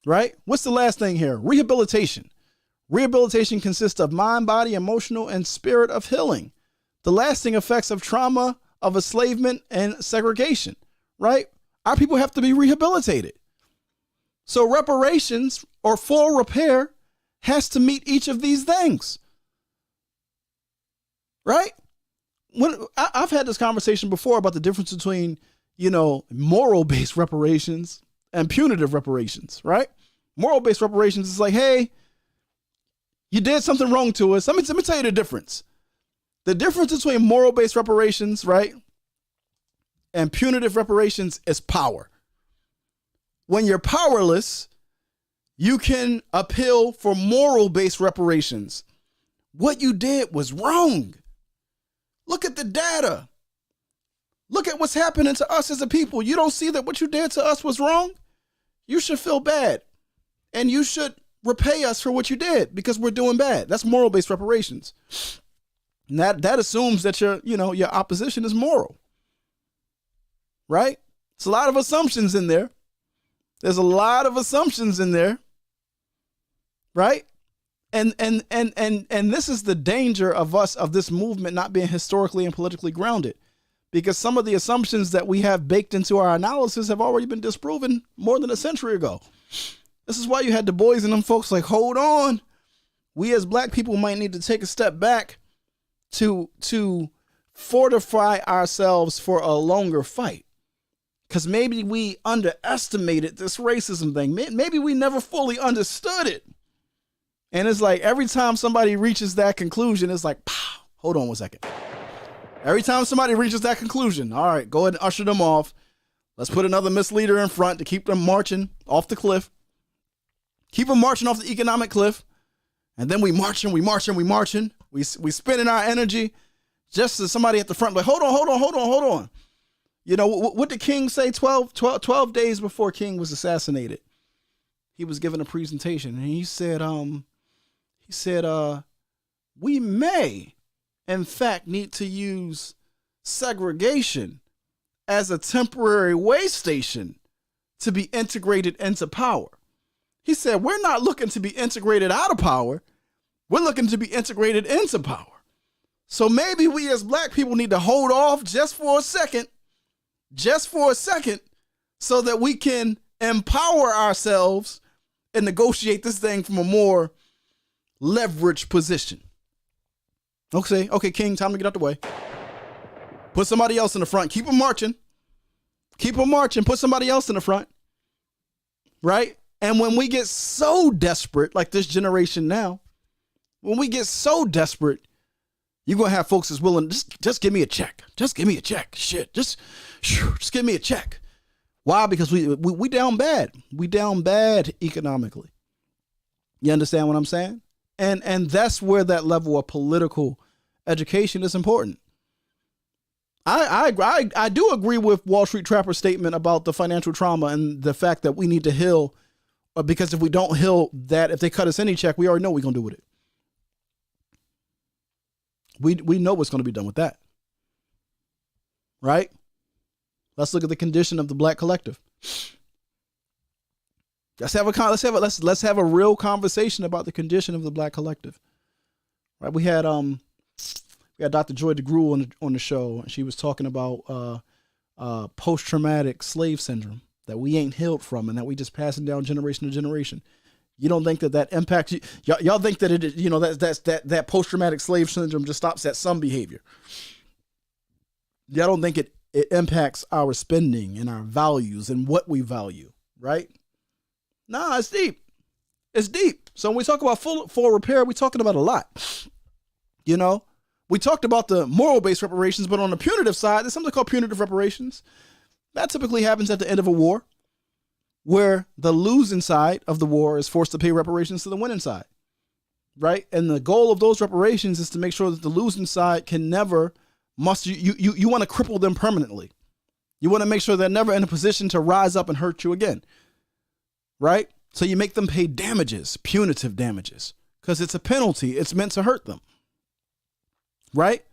Right? What's the last thing here? Rehabilitation. Rehabilitation consists of mind, body, emotional, and spirit of healing. The lasting effects of trauma, of enslavement, and segregation. Right? Our people have to be rehabilitated. So reparations or full repair has to meet each of these things. Right? I've had this conversation before about the difference between, moral-based reparations and punitive reparations, right? Moral-based reparations is like, hey, you did something wrong to us. Let me tell you the difference. The difference between moral-based reparations, right, and punitive reparations is power. When you're powerless, you can appeal for moral-based reparations. What you did was wrong. Look at the data. Look at what's happening to us as a people. You don't see that what you did to us was wrong? You should feel bad. And you should repay us for what you did because we're doing bad. That's moral-based reparations. And that assumes that your opposition is moral. Right? It's a lot of assumptions in there. There's a lot of assumptions in there. Right? And this is the danger of this movement not being historically and politically grounded, because some of the assumptions that we have baked into our analysis have already been disproven more than a century ago. This is why you had Du Bois and them folks like, hold on, we as black people might need to take a step back to fortify ourselves for a longer fight. Because maybe we underestimated this racism thing. Maybe we never fully understood it. And it's like every time somebody reaches that conclusion, it's like, pow, hold on one second. Every time somebody reaches that conclusion, all right, go ahead and usher them off. Let's put another misleader in front to keep them marching off the cliff. Keep them marching off the economic cliff. And then we marching. We spending our energy just as somebody at the front, like, hold on. What did King say 12 days before King was assassinated? He was giving a presentation and he said, we may, in fact, need to use segregation as a temporary way station to be integrated into power. He said, we're not looking to be integrated out of power. We're looking to be integrated into power. So maybe we as black people need to hold off just for a second, so that we can empower ourselves and negotiate this thing from a more leveraged position. Okay, King, time to get out the way. Put somebody else in the front. Keep them marching. Put somebody else in the front. Right? And when we get so desperate, like this generation now, when we get so desperate, you're going to have folks that's willing, just give me a check. Just give me a check. Shit, just give me a check. Why? Because we down bad. We down bad economically. You understand what I'm saying? And that's where that level of political education is important. I do agree with Wall Street Trapper's statement about the financial trauma and the fact that we need to heal, because if we don't heal that, if they cut us any check, we already know what we're going to do with it. We know what's going to be done with that. Right? Let's look at the condition of the black collective. Let's have a real conversation about the condition of the black collective. Right? We had Dr. Joy DeGruy on the show, and she was talking about post-traumatic slave syndrome that we ain't healed from, and that we just passing down generation to generation. You don't think that impacts you? Y'all think that that post-traumatic slave syndrome just stops at some behavior? Y'all don't think it impacts our spending and our values and what we value, right? Nah, it's deep. It's deep. So when we talk about full repair, we're talking about a lot. We talked about the moral-based reparations, but on the punitive side, there's something called punitive reparations. That typically happens at the end of a war, where the losing side of the war is forced to pay reparations to the winning side, right? And the goal of those reparations is to make sure that the losing side can never you want to cripple them permanently. You want to make sure they're never in a position to rise up and hurt you again, right? So you make them pay damages, punitive damages, because it's a penalty. It's meant to hurt them, right?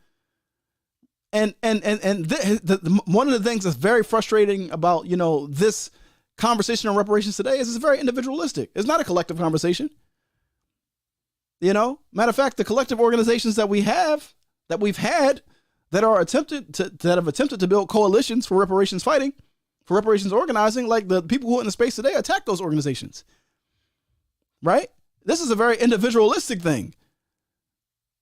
And one of the things that's very frustrating about, this conversation on reparations today is it's very individualistic. It's not a collective conversation. Matter of fact, the collective organizations that we've had that have attempted to build coalitions for reparations fighting, for reparations organizing, like the people who are in the space today attack those organizations. Right? This is a very individualistic thing.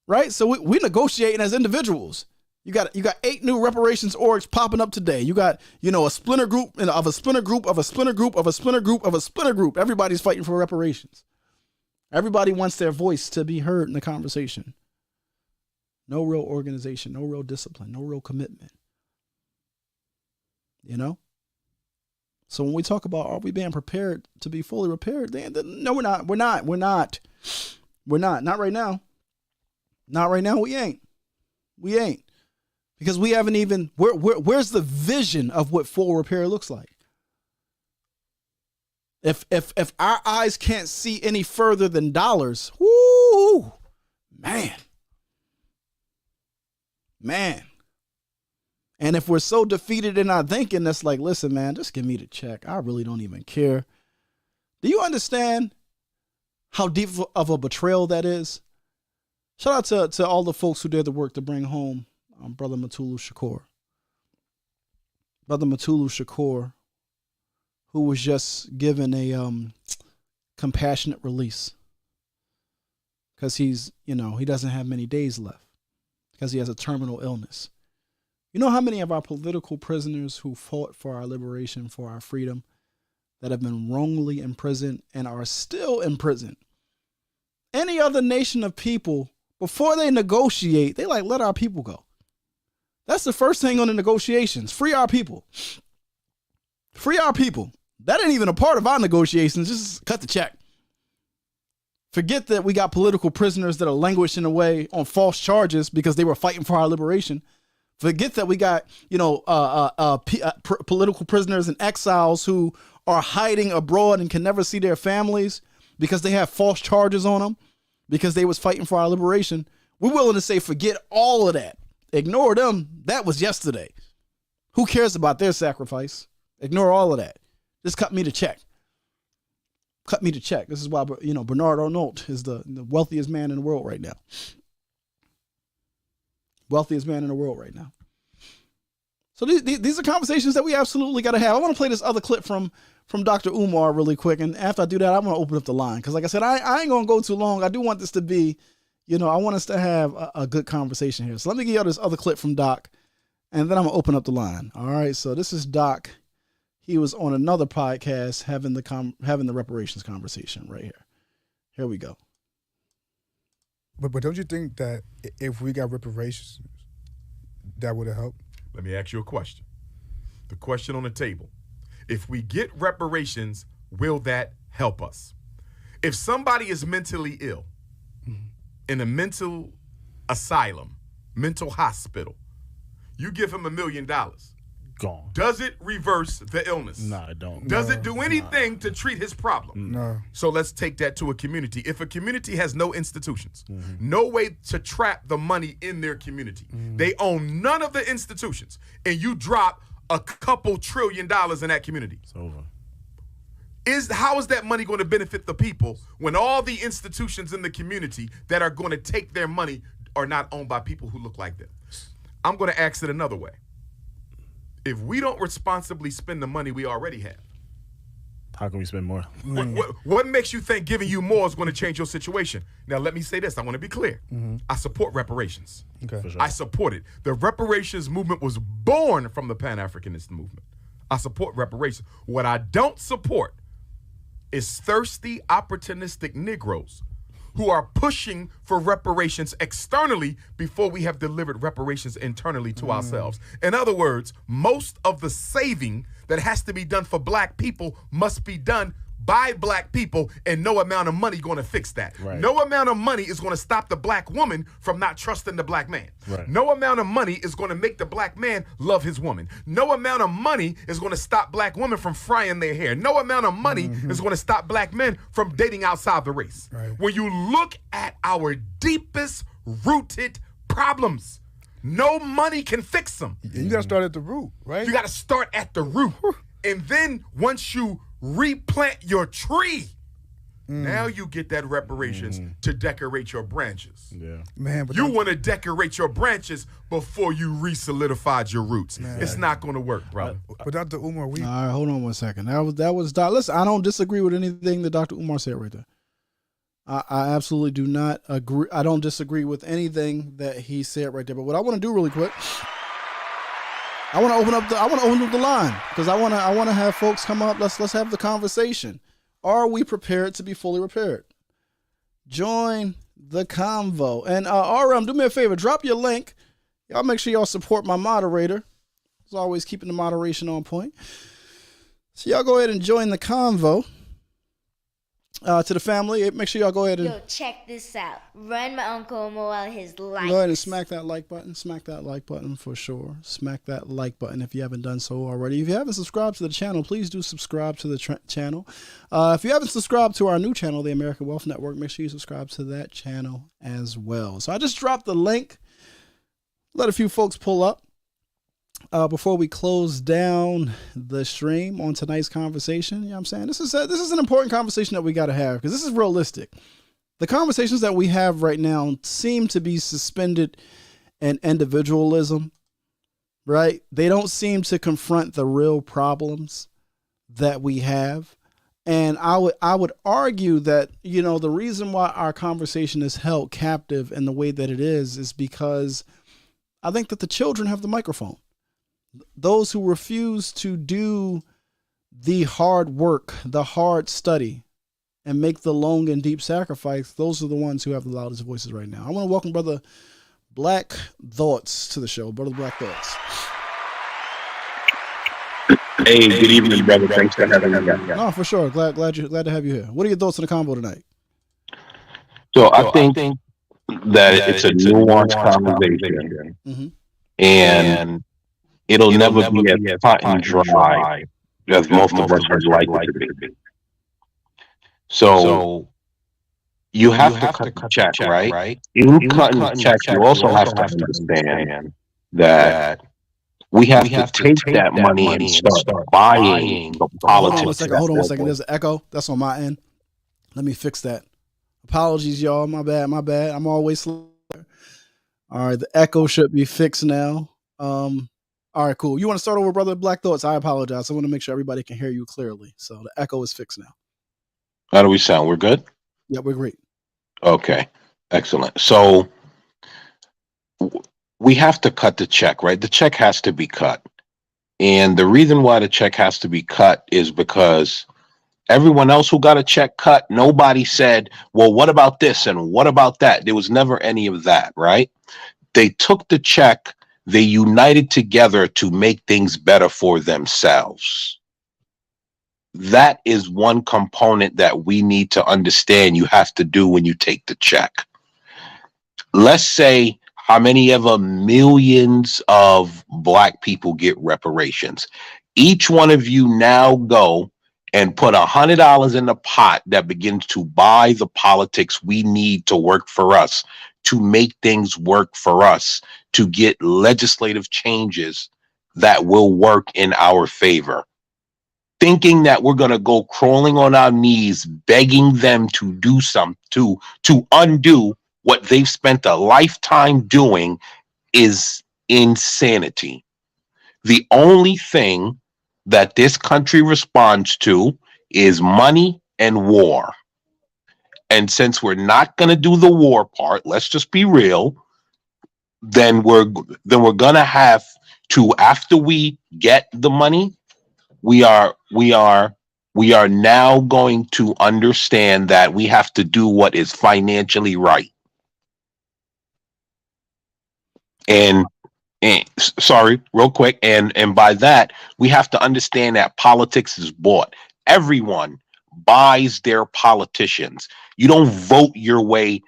Right? So we negotiating as individuals. You got 8 new reparations orgs popping up today. You got, a splinter group of a splinter group of a splinter group of a splinter group of a splinter group. Everybody's fighting for reparations. Everybody wants their voice to be heard in the conversation. No real organization, no real discipline, no real commitment. So when we talk about, are we being prepared to be fully repaired? No, we're not. We're not. Not right now. Not right now. We ain't. Because we haven't even, where's the vision of what full repair looks like? If our eyes can't see any further than dollars, whoo, man. And if we're so defeated in our thinking, that's like, listen, man, just give me the check. I really don't even care. Do you understand how deep of a betrayal that is? Shout out to all the folks who did the work to bring home Brother Mutulu Shakur. Brother Mutulu Shakur, who was just given a compassionate release because he's, he doesn't have many days left because he has a terminal illness. You know how many of our political prisoners who fought for our liberation, for our freedom, that have been wrongly imprisoned and are still in prison? Any other nation of people, before they negotiate, they let our people go. That's the first thing on the negotiations. Free our people. Free our people. That ain't even a part of our negotiations. Just cut the check. Forget that we got political prisoners that are languishing away on false charges because they were fighting for our liberation. Forget that we got, political prisoners and exiles who are hiding abroad and can never see their families because they have false charges on them because they was fighting for our liberation. We're willing to say, forget all of that. Ignore them. That was yesterday. Who cares about their sacrifice? Ignore all of that. Just cut me the check. Cut me the check. This is why, Bernard Arnault is the wealthiest man in the world right now. Wealthiest man in the world right now. So these are conversations that we absolutely got to have. I want to play this other clip from Dr. Umar really quick. And after I do that, I'm going to open up the line. Because like I said, I ain't going to go too long. I do want this to be, I want us to have a good conversation here. So let me give y'all this other clip from Doc. And then I'm going to open up the line. All right. So this is Doc. He was on another podcast having the reparations conversation right here. Here we go. But don't you think that if we got reparations, that would have helped? Let me ask you a question. The question on the table. If we get reparations, will that help us? If somebody is mentally ill in a mental asylum, mental hospital, you give him $1 million. Gone. Does it reverse the illness? No, it don't. Does it do anything to treat his problem? No. So let's take that to a community. If a community has no institutions, no way to trap the money in their community, they own none of the institutions, and you drop a couple $1 trillion in that community. It's over. How is that money going to benefit the people when all the institutions in the community that are going to take their money are not owned by people who look like them? I'm going to ask it another way. If we don't responsibly spend the money we already have, how can we spend more? What makes you think giving you more is going to change your situation? Now, let me say this. I want to be clear. I support reparations. Okay. For sure. I support it. The reparations movement was born from the Pan-Africanist movement. I support reparations. What I don't support is thirsty, opportunistic Negroes who are pushing for reparations externally before we have delivered reparations internally to ourselves. In other words, most of the saving that has to be done for black people must be done by black people, and no amount of money going to fix that. Right. No amount of money is going to stop the black woman from not trusting the black man. Right. No amount of money is going to make the black man love his woman. No amount of money is going to stop black women from frying their hair. No amount of money is going to stop black men from dating outside the race. Right. When you look at our deepest rooted problems, no money can fix them. And you got to start at the root, right? You got to start at the root. And then once you replant your tree, now you get that reparations to decorate your branches. Yeah. Man, but You want to decorate your branches before you re-solidified your roots. It's not going to work, brother. But Dr. Umar, All right, hold on one second. That was Doc. Listen, I don't disagree with anything that Dr. Umar said right there. I absolutely do not agree. I don't disagree with anything that he said right there. But what I want to do really quick, I want to open up the line because I want to have folks come up. Let's have the conversation. Are we prepared to be fully prepared? Join the convo. And RM, do me a favor, drop your link. Y'all make sure y'all support my moderator. As always, keeping the moderation on point. So y'all go ahead and join the convo. To the family, make sure y'all go ahead and check this out. Run my Uncle Mo while his likes. Go ahead and smack that like button. Smack that like button for sure. Smack that like button if you haven't done so already. If you haven't subscribed to the channel, please do subscribe to the channel. If you haven't subscribed to our new channel, the American Wealth Network, make sure you subscribe to that channel as well. So I just dropped the link. Let a few folks pull up. Before we close down the stream on tonight's conversation, you know what I'm saying? This is an important conversation that we got to have because this is realistic. The conversations that we have right now seem to be suspended in individualism, right? They don't seem to confront the real problems that we have. And I would argue that, you know, the reason why our conversation is held captive in the way that it is because I think that the children have the microphone. Those who refuse to do the hard work, the hard study, and make the long and deep sacrifice, those are the ones who have the loudest voices right now. I want to welcome Brother Black Thoughts to the show. Brother Black Thoughts. Hey, good evening, brother. Thanks for having me. No, for sure. Glad to have you here. What are your thoughts on the convo tonight? So I think that it's a nuanced conversation, and it'll never be as hot and dry as most of us would like it to be. So you have to cut the check, right? In cutting the check, you also have to understand that we have to take that money and start buying the politics. Hold on one second. There's an echo. That's on my end. Let me fix that. Apologies, y'all. My bad. I'm always slow. All right, the echo should be fixed now. All right, cool. You want to start over, Brother Black Thoughts? I apologize. I want to make sure everybody can hear you clearly. So the echo is fixed now. How do we sound? We're good? Yeah, we're great. Okay, excellent. So we have to cut the check, right? The check has to be cut. And the reason why the check has to be cut is because everyone else who got a check cut, nobody said, well, what about this and what about that? There was never any of that, right? They took the check. They united together to make things better for themselves. That is one component that we need to understand you have to do when you take the check. Let's say how many ever millions of Black people get reparations. Each one of you now go and put $100 in the pot that begins to buy the politics we need to work for us, to make things work for us, to get legislative changes that will work in our favor. Thinking that we're going to go crawling on our knees, begging them to do something, to undo what they've spent a lifetime doing is insanity. The only thing that this country responds to is money and war. And since we're not going to do the war part, let's just be real, then we're going to have to, after we get the money, we are now going to understand that we have to do what is financially right. And sorry, real quick. And by that, we have to understand that politics is bought. Everyone buys their politicians. You don't vote your way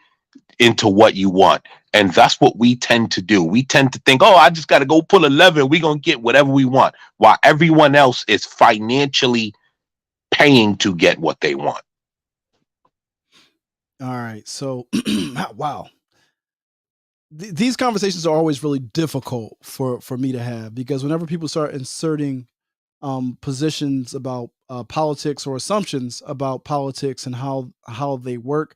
into what you want. And that's what we tend to do. We tend to think, oh, I just got to go pull a lever. We're going to get whatever we want, while everyone else is financially paying to get what they want. All right. So, wow. These conversations are always really difficult for me to have, because whenever people start inserting positions about politics or assumptions about politics and how they work,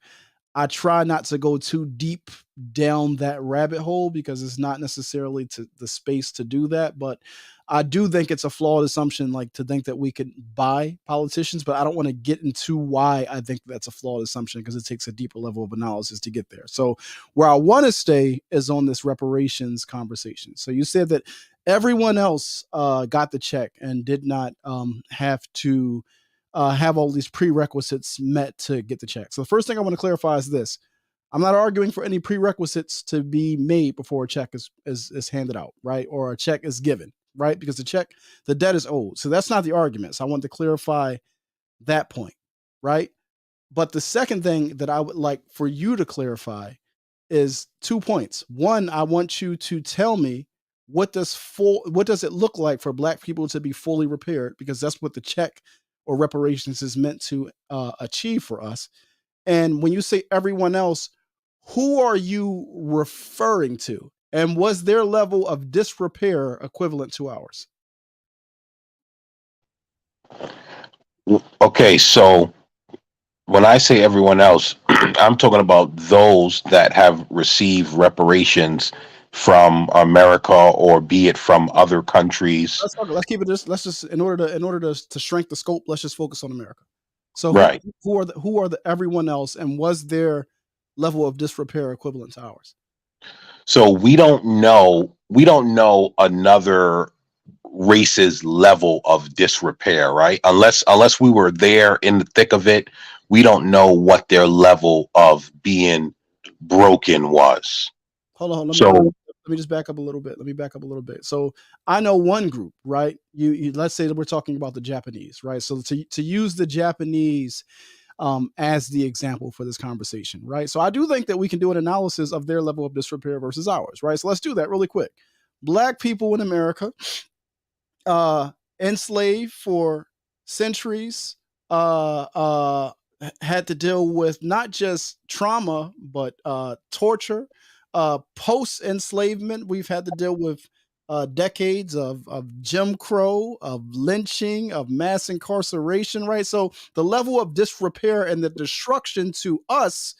I try not to go too deep down that rabbit hole because it's not necessarily to the space to do that. But I do think it's a flawed assumption, like to think that we could buy politicians, but I don't want to get into why I think that's a flawed assumption because it takes a deeper level of analysis to get there. So where I want to stay is on this reparations conversation. So you said that everyone else got the check and did not have to have all these prerequisites met to get the check. So the first thing I want to clarify is this. I'm not arguing for any prerequisites to be made before a check is handed out, right? Or a check is given, right? Because the debt is owed. So that's not the argument. So I want to clarify that point, right? But the second thing that I would like for you to clarify is 2 points. One, I want you to tell me what does it look like for Black people to be fully repaired? Because that's what the check or reparations is meant to achieve for us. And when you say everyone else, who are you referring to? And was their level of disrepair equivalent to ours? Okay, so when I say everyone else, I'm talking about those that have received reparations from America or be it from other countries. Let's keep it this. Let's just in order to shrink the scope, let's just focus on America. So Right. who are the everyone else, and was their level of disrepair equivalent to ours? So we don't know another race's level of disrepair, right? Unless we were there in the thick of it, we don't know what their level of being broken was. Hold on. So Let me just back up a little bit. Let me back up a little bit. So I know one group, right? You let's say that we're talking about the Japanese, right? So to use the Japanese as the example for this conversation, right? So I do think that we can do an analysis of their level of disrepair versus ours, right? So let's do that really quick. Black people in America, enslaved for centuries, had to deal with not just trauma, but torture. Post enslavement, we've had to deal with decades of Jim Crow, of lynching, of mass incarceration, right? So the level of disrepair and the destruction to us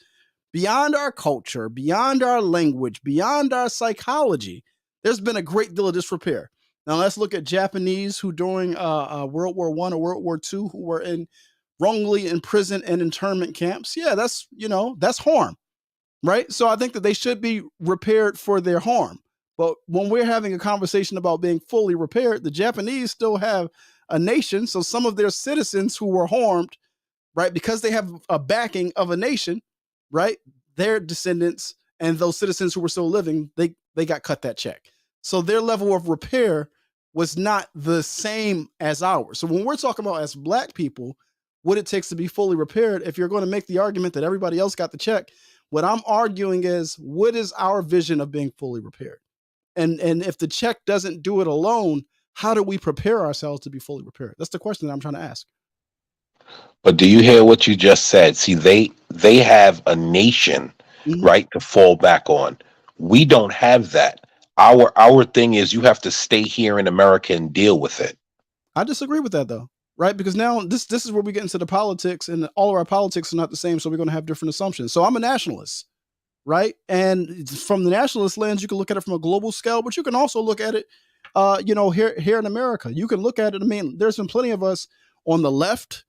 beyond our culture, beyond our language, beyond our psychology, there's been a great deal of disrepair. Now let's look at Japanese who during World War I or World War II who were wrongly imprisoned in internment camps. Yeah, that's harm, right? So I think that they should be repaired for their harm. But when we're having a conversation about being fully repaired, the Japanese still have a nation. So some of their citizens who were harmed, right, because they have a backing of a nation, right, their descendants and those citizens who were still living, they got cut that check. So their level of repair was not the same as ours. So when we're talking about as Black people, what it takes to be fully repaired, if you're going to make the argument that everybody else got the check, what I'm arguing is, what is our vision of being fully repaired? And if the check doesn't do it alone, how do we prepare ourselves to be fully repaired? That's the question that I'm trying to ask. But do you hear what you just said? See, they have a nation, right, to fall back on. We don't have that. Our thing is you have to stay here in America and deal with it. I disagree with that though, right? Because now this is where we get into the politics, and all of our politics are not the same, so we're going to have different assumptions. So I'm a nationalist, right? And from the nationalist lens, you can look at it from a global scale, but you can also look at it, here in America. You can look at it. I mean, there's been plenty of us on the left.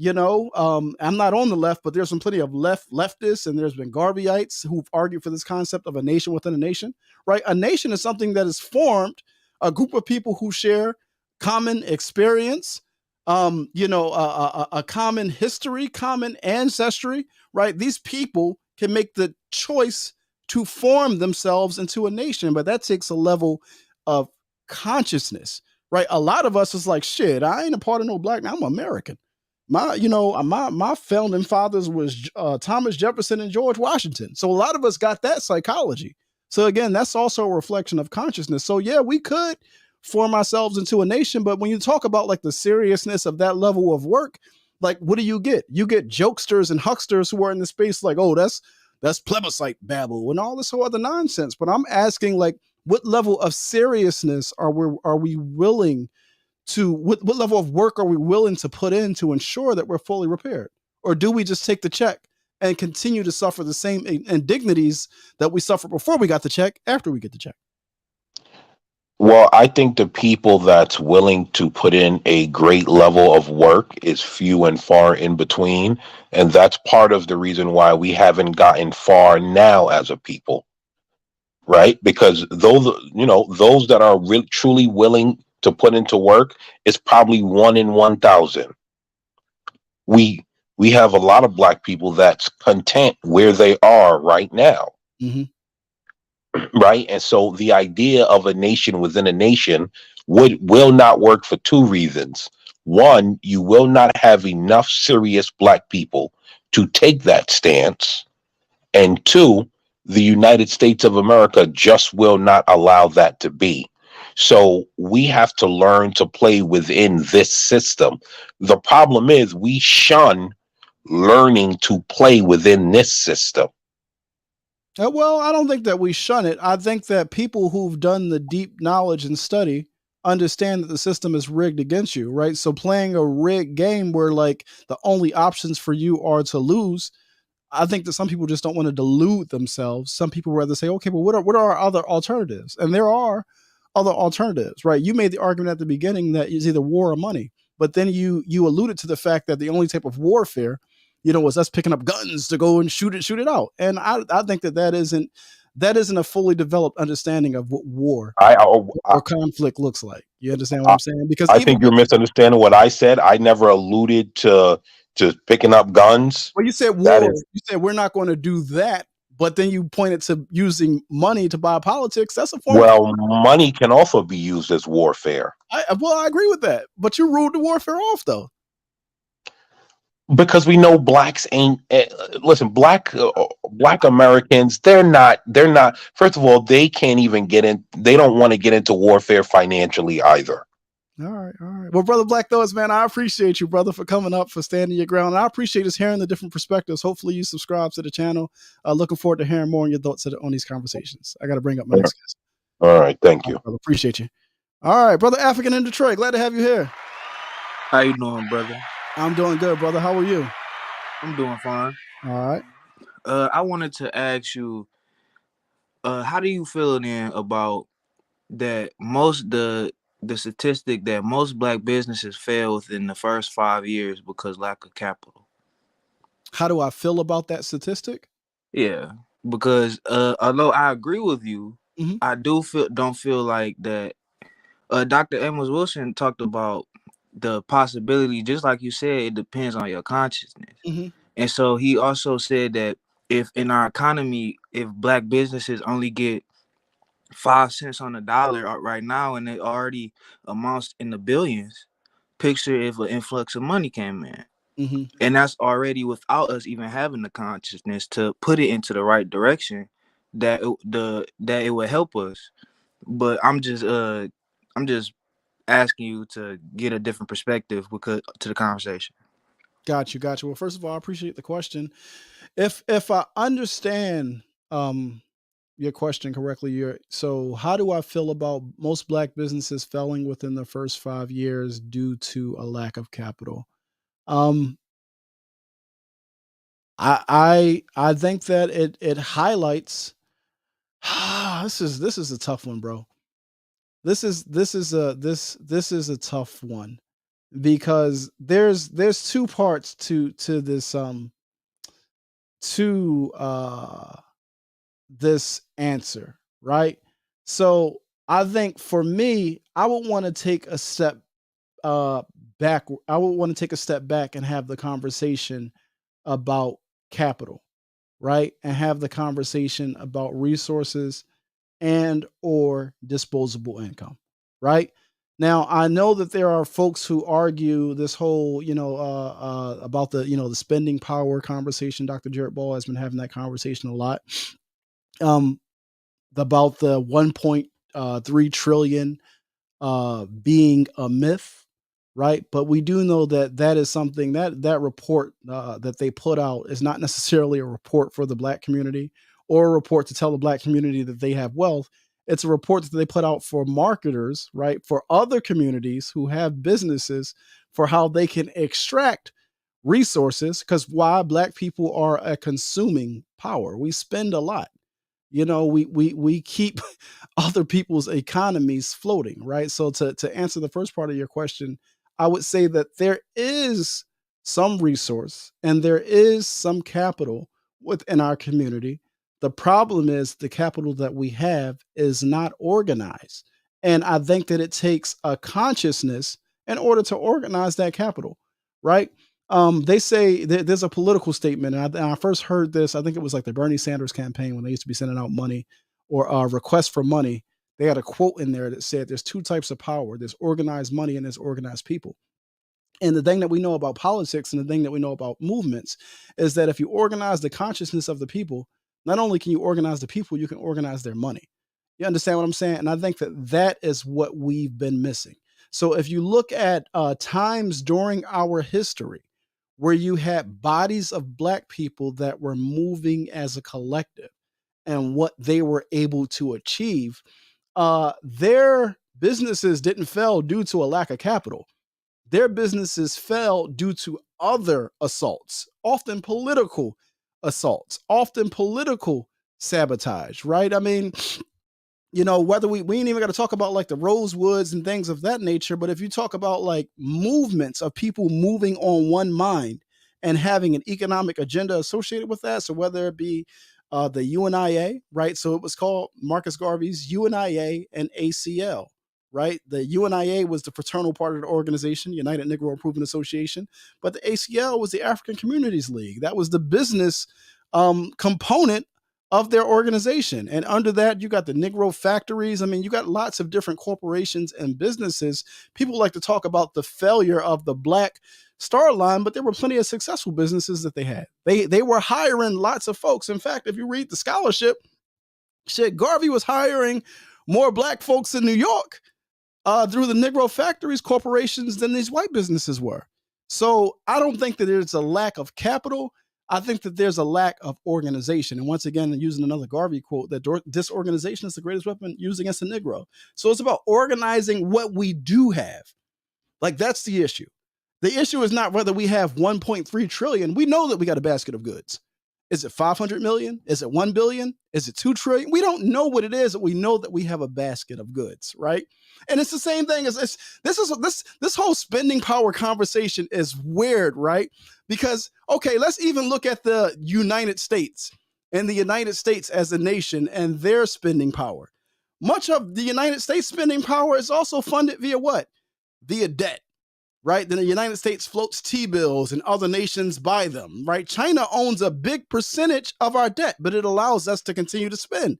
I'm not on the left, but there's been plenty of leftists, and there's been Garveyites who've argued for this concept of a nation within a nation, right? A nation is something that is formed, a group of people who share common experience, a common history, common ancestry, right? These people can make the choice to form themselves into a nation, but that takes a level of consciousness, right? A lot of us is like, shit, I ain't a part of no Black, I'm American. My founding fathers was Thomas Jefferson and George Washington. So a lot of us got that psychology. So again, that's also a reflection of consciousness. So yeah, we could form ourselves into a nation, but when you talk about like the seriousness of that level of work, like what do you get? You get jokesters and hucksters who are in the space like, oh, that's plebiscite babble and all this whole other nonsense. But I'm asking, like, what level of seriousness are we willing to, what level of work are we willing to put in to ensure that we're fully repaired? Or do we just take the check and continue to suffer the same indignities that we suffered before we got the check after we get the check? Well, I think the people that's willing to put in a great level of work is few and far in between. And that's part of the reason why we haven't gotten far now as a people, right? Because those that are truly willing to put into work is probably 1 in 1,000. We have a lot of black people that's content where they are right now. Mm-hmm. Right. And so the idea of a nation within a nation will not work for two reasons. One, you will not have enough serious black people to take that stance. And two, the United States of America just will not allow that to be. So we have to learn to play within this system. The problem is we shun learning to play within this system. Well, I don't think that we shun it. I think that people who've done the deep knowledge and study understand that the system is rigged against you, right? So playing a rigged game where like the only options for you are to lose, I think that some people just don't want to delude themselves. Some people rather say, okay, well, what are our other alternatives? And there are other alternatives, right? You made the argument at the beginning that it's either war or money, but then you alluded to the fact that the only type of warfare, was us picking up guns to go and shoot it out. And I think that isn't a fully developed understanding of what war or conflict looks like. You understand what I'm saying? Because I think you're misunderstanding what I said. I never alluded to picking up guns. Well, you said war. You said we're not going to do that, but then you pointed to using money to buy politics. That's a form. Well, money can also be used as warfare. I agree with that, but you ruled the warfare off though. Because we know blacks ain't listen. Black Americans, they're not. First of all, they can't even get in. They don't want to get into warfare financially either. All right. Well, Brother Black Thoughts, man, I appreciate you, brother, for coming up, for standing your ground. And I appreciate us hearing the different perspectives. Hopefully, you subscribe to the channel. Looking forward to hearing more on your thoughts on these conversations. I got to bring up my next guest. All right, thank you. Brother, appreciate you. All right, Brother African in Detroit, glad to have you here. How you doing, brother? I'm doing good, brother. How are you? I'm doing fine. All right. I wanted to ask you, how do you feel then about that the statistic that most black businesses fail within the first 5 years because lack of capital? How do I feel about that statistic? Yeah, because although I agree with you, I don't feel like that. Dr. Amos Wilson talked about the possibility, just like you said, it depends on your consciousness. And so he also said that if in our economy, if black businesses only get 5 cents on the dollar right now, and it already amounts in the billions, picture if an influx of money came in. And that's already without us even having the consciousness to put it into the right direction that it would help us. But I'm just asking you to get a different perspective to the conversation. Got you. Well, first of all, I appreciate the question. If I understand your question correctly, so how do I feel about most black businesses failing within the first 5 years due to a lack of capital? I think that it highlights. This is a tough one, bro. This is a tough one because there's two parts to this this answer, right? So I think for me, I would want to take a step back. I would want to take a step back and have the conversation about capital, right? And have the conversation about resources and or disposable income, right? Now, I know that there are folks who argue this whole, about the spending power conversation. Dr. Jared Ball has been having that conversation a lot. About the 1.3 trillion being a myth, right? But we do know that is something that report that they put out is not necessarily a report for the black community or a report to tell the black community that they have wealth. It's a report that they put out for marketers, right? For other communities who have businesses for how they can extract resources, because why? Black people are a consuming power. We spend a lot. You know, we keep other people's economies floating, right? So to answer the first part of your question, I would say that there is some resource and there is some capital within our community. The problem is the capital that we have is not organized. And I think that it takes a consciousness in order to organize that capital, right? They say there's a political statement, and I first heard this. I think it was like the Bernie Sanders campaign when they used to be sending out money or requests for money. They had a quote in there that said, "There's two types of power: there's organized money and there's organized people." And the thing that we know about politics and the thing that we know about movements is that if you organize the consciousness of the people, not only can you organize the people, you can organize their money. You understand what I'm saying? And I think that that is what we've been missing. So if you look at times during our history where you had bodies of Black people that were moving as a collective and what they were able to achieve, their businesses didn't fail due to a lack of capital. Their businesses fell due to other assaults, often political assaults, often political sabotage, right? I mean, you know, whether we ain't even got to talk about like the Rosewoods and things of that nature, but if you talk about like movements of people moving on one mind and having an economic agenda associated with that, so whether it be the UNIA, right? So it was called Marcus Garvey's UNIA and ACL, right? The UNIA was the fraternal part of the organization, United Negro Improvement Association, but the ACL was the African Communities League. That was the business component of their organization. And under that, you got the Negro factories. I mean, you got lots of different corporations and businesses. People like to talk about the failure of the Black Star Line, but there were plenty of successful businesses that they had. They were hiring lots of folks. In fact, if you read the scholarship, shit, Garvey was hiring more Black folks in New York through the Negro factories, corporations than these white businesses were. So I don't think that there's a lack of capital. I think that there's a lack of organization. And once again, using another Garvey quote, that disorganization is the greatest weapon used against the Negro. So it's about organizing what we do have. Like, that's the issue. The issue is not whether we have 1.3 trillion. We know that we got a basket of goods. Is it 500 million? Is it 1 billion? Is it 2 trillion? We don't know what it is, but we know that we have a basket of goods, right? And it's the same thing as this whole spending power conversation is weird, right? Because, okay, let's even look at the United States and the United States as a nation and their spending power. Much of the United States spending power is also funded via what? Via debt. Right? Then the United States floats T-bills and other nations buy them, right? China owns a big percentage of our debt, but it allows us to continue to spend.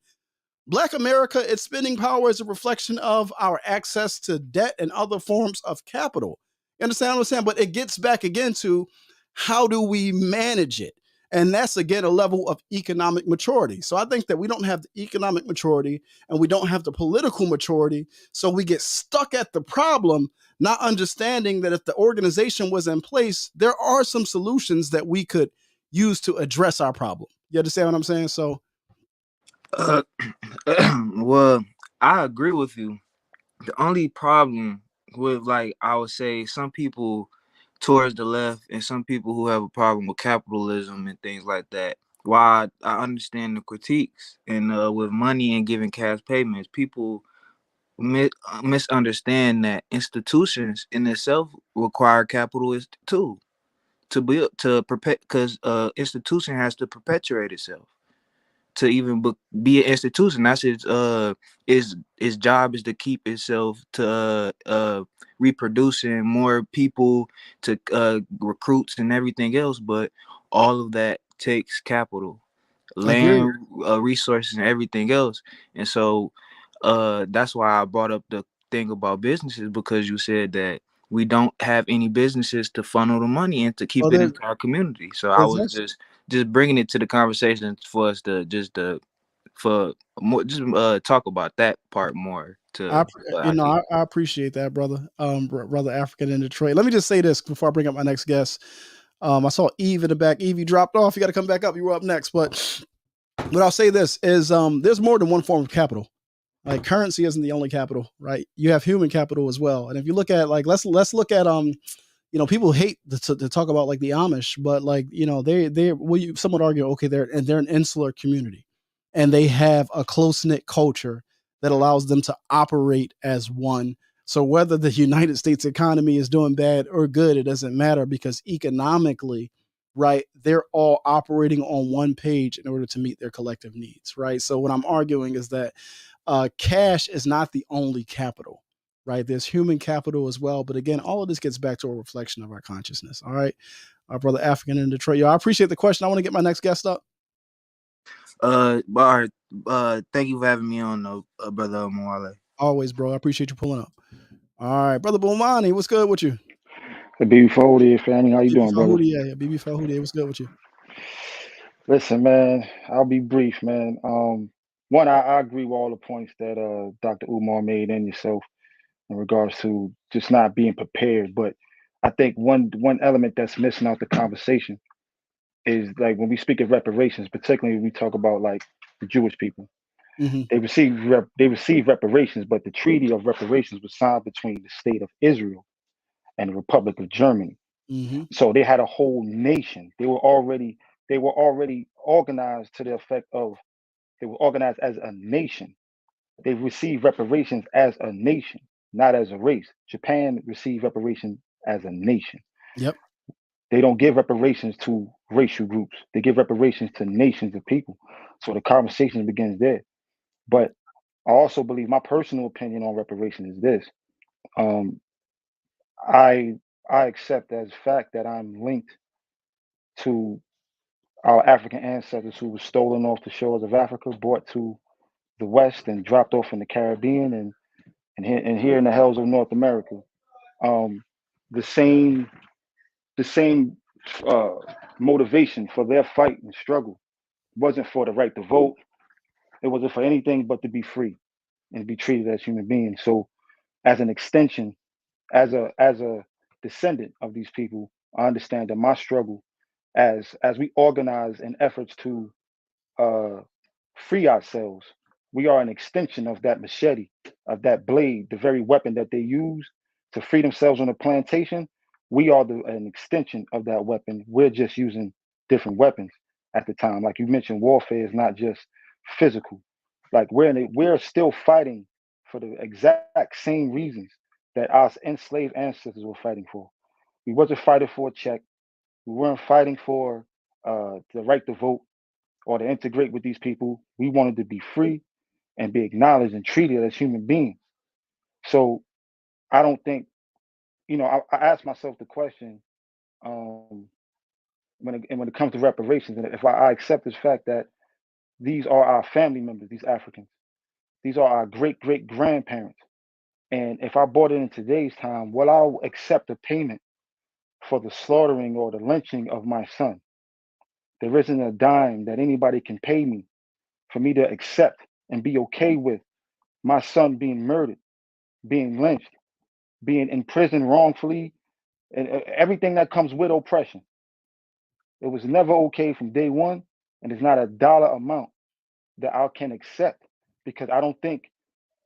Black America, its spending power is a reflection of our access to debt and other forms of capital. You understand what I'm saying? But it gets back again to how do we manage it? And that's, again, a level of economic maturity. So I think that we don't have the economic maturity and we don't have the political maturity. So we get stuck at the problem, not understanding that if the organization was in place, there are some solutions that we could use to address our problem. You understand what I'm saying? So, well, I agree with you. The only problem with, like, I would say some people towards the left and some people who have a problem with capitalism and things like that, while I understand the critiques and with money and giving cash payments, people misunderstand that institutions in itself require capital too to build, to perpet, because institution has to perpetuate itself. To even be an institution, that's its job is to keep itself to reproducing more people, to recruits and everything else. But all of that takes capital, land, resources, and everything else. And so that's why I brought up the thing about businesses, because you said that we don't have any businesses to funnel the money and to keep it into our community. So I was just bringing it to the conversation for us to talk about that part more. I appreciate that, brother. Brother African in Detroit. Let me just say this before I bring up my next guest. I saw Eve in the back. Eve, you dropped off. You got to come back up. You were up next. But what I'll say this is there's more than one form of capital. Like, currency isn't the only capital, right? You have human capital as well. And if you look at, like, let's look at you know, people hate to talk about like the Amish, but like, you know, some would argue, okay, they're an insular community, and they have a close knit culture that allows them to operate as one. So whether the United States economy is doing bad or good, it doesn't matter, because economically, right, they're all operating on one page in order to meet their collective needs, right? So what I'm arguing is that cash is not the only capital, right? There's human capital as well. But again, all of this gets back to a reflection of our consciousness. All right. Our brother African in Detroit. Yo, I appreciate the question. I want to get my next guest up. All right. Thank you for having me on, brother Mwale. Always, bro. I appreciate you pulling up. All right, brother Bomani, what's good with you? The BB Foldie family, how you doing, brother? Yeah, BB Fahoudi, what's good with you? Listen, man, I'll be brief, man. One, I agree with all the points that Dr. Umar made and yourself in regards to just not being prepared. But I think one element that's missing out the conversation is, like, when we speak of reparations, particularly when we talk about like the Jewish people, they receive reparations, but the treaty of reparations was signed between the state of Israel and the Republic of Germany. So they had a whole nation. They were already organized to the effect of, they were organized as a nation. They received reparations as a nation, not as a race. Japan received reparations as a nation. Yep. They don't give reparations to racial groups. They give reparations to nations of people. So the conversation begins there. But I also believe, my personal opinion on reparations is this. I accept as fact that I'm linked to our African ancestors who were stolen off the shores of Africa, brought to the West, and dropped off in the Caribbean and here in the hells of North America. The same motivation for their fight and struggle wasn't for the right to vote. It wasn't for anything but to be free and be treated as human beings. So, as an extension, as a descendant of these people, I understand that my struggle, as we organize in efforts to free ourselves, we are an extension of that machete, of that blade, the very weapon that they use to free themselves on a plantation. We are an extension of that weapon. We're just using different weapons at the time. Like you mentioned, warfare is not just physical. Like we're still fighting for the exact same reasons that our enslaved ancestors were fighting for. We wasn't fighting for a check. We weren't fighting for the right to vote or to integrate with these people. We wanted to be free and be acknowledged and treated as human beings. So I don't think, I ask myself the question, when it comes to reparations, and if I accept this fact that these are our family members, these Africans, these are our great grandparents, and if I bought it in today's time, will I accept a payment for the slaughtering or the lynching of my son? There isn't a dime that anybody can pay me for me to accept and be okay with my son being murdered, being lynched, being in prison wrongfully, and everything that comes with oppression. It was never okay from day one, and it's not a dollar amount that I can accept, because I don't think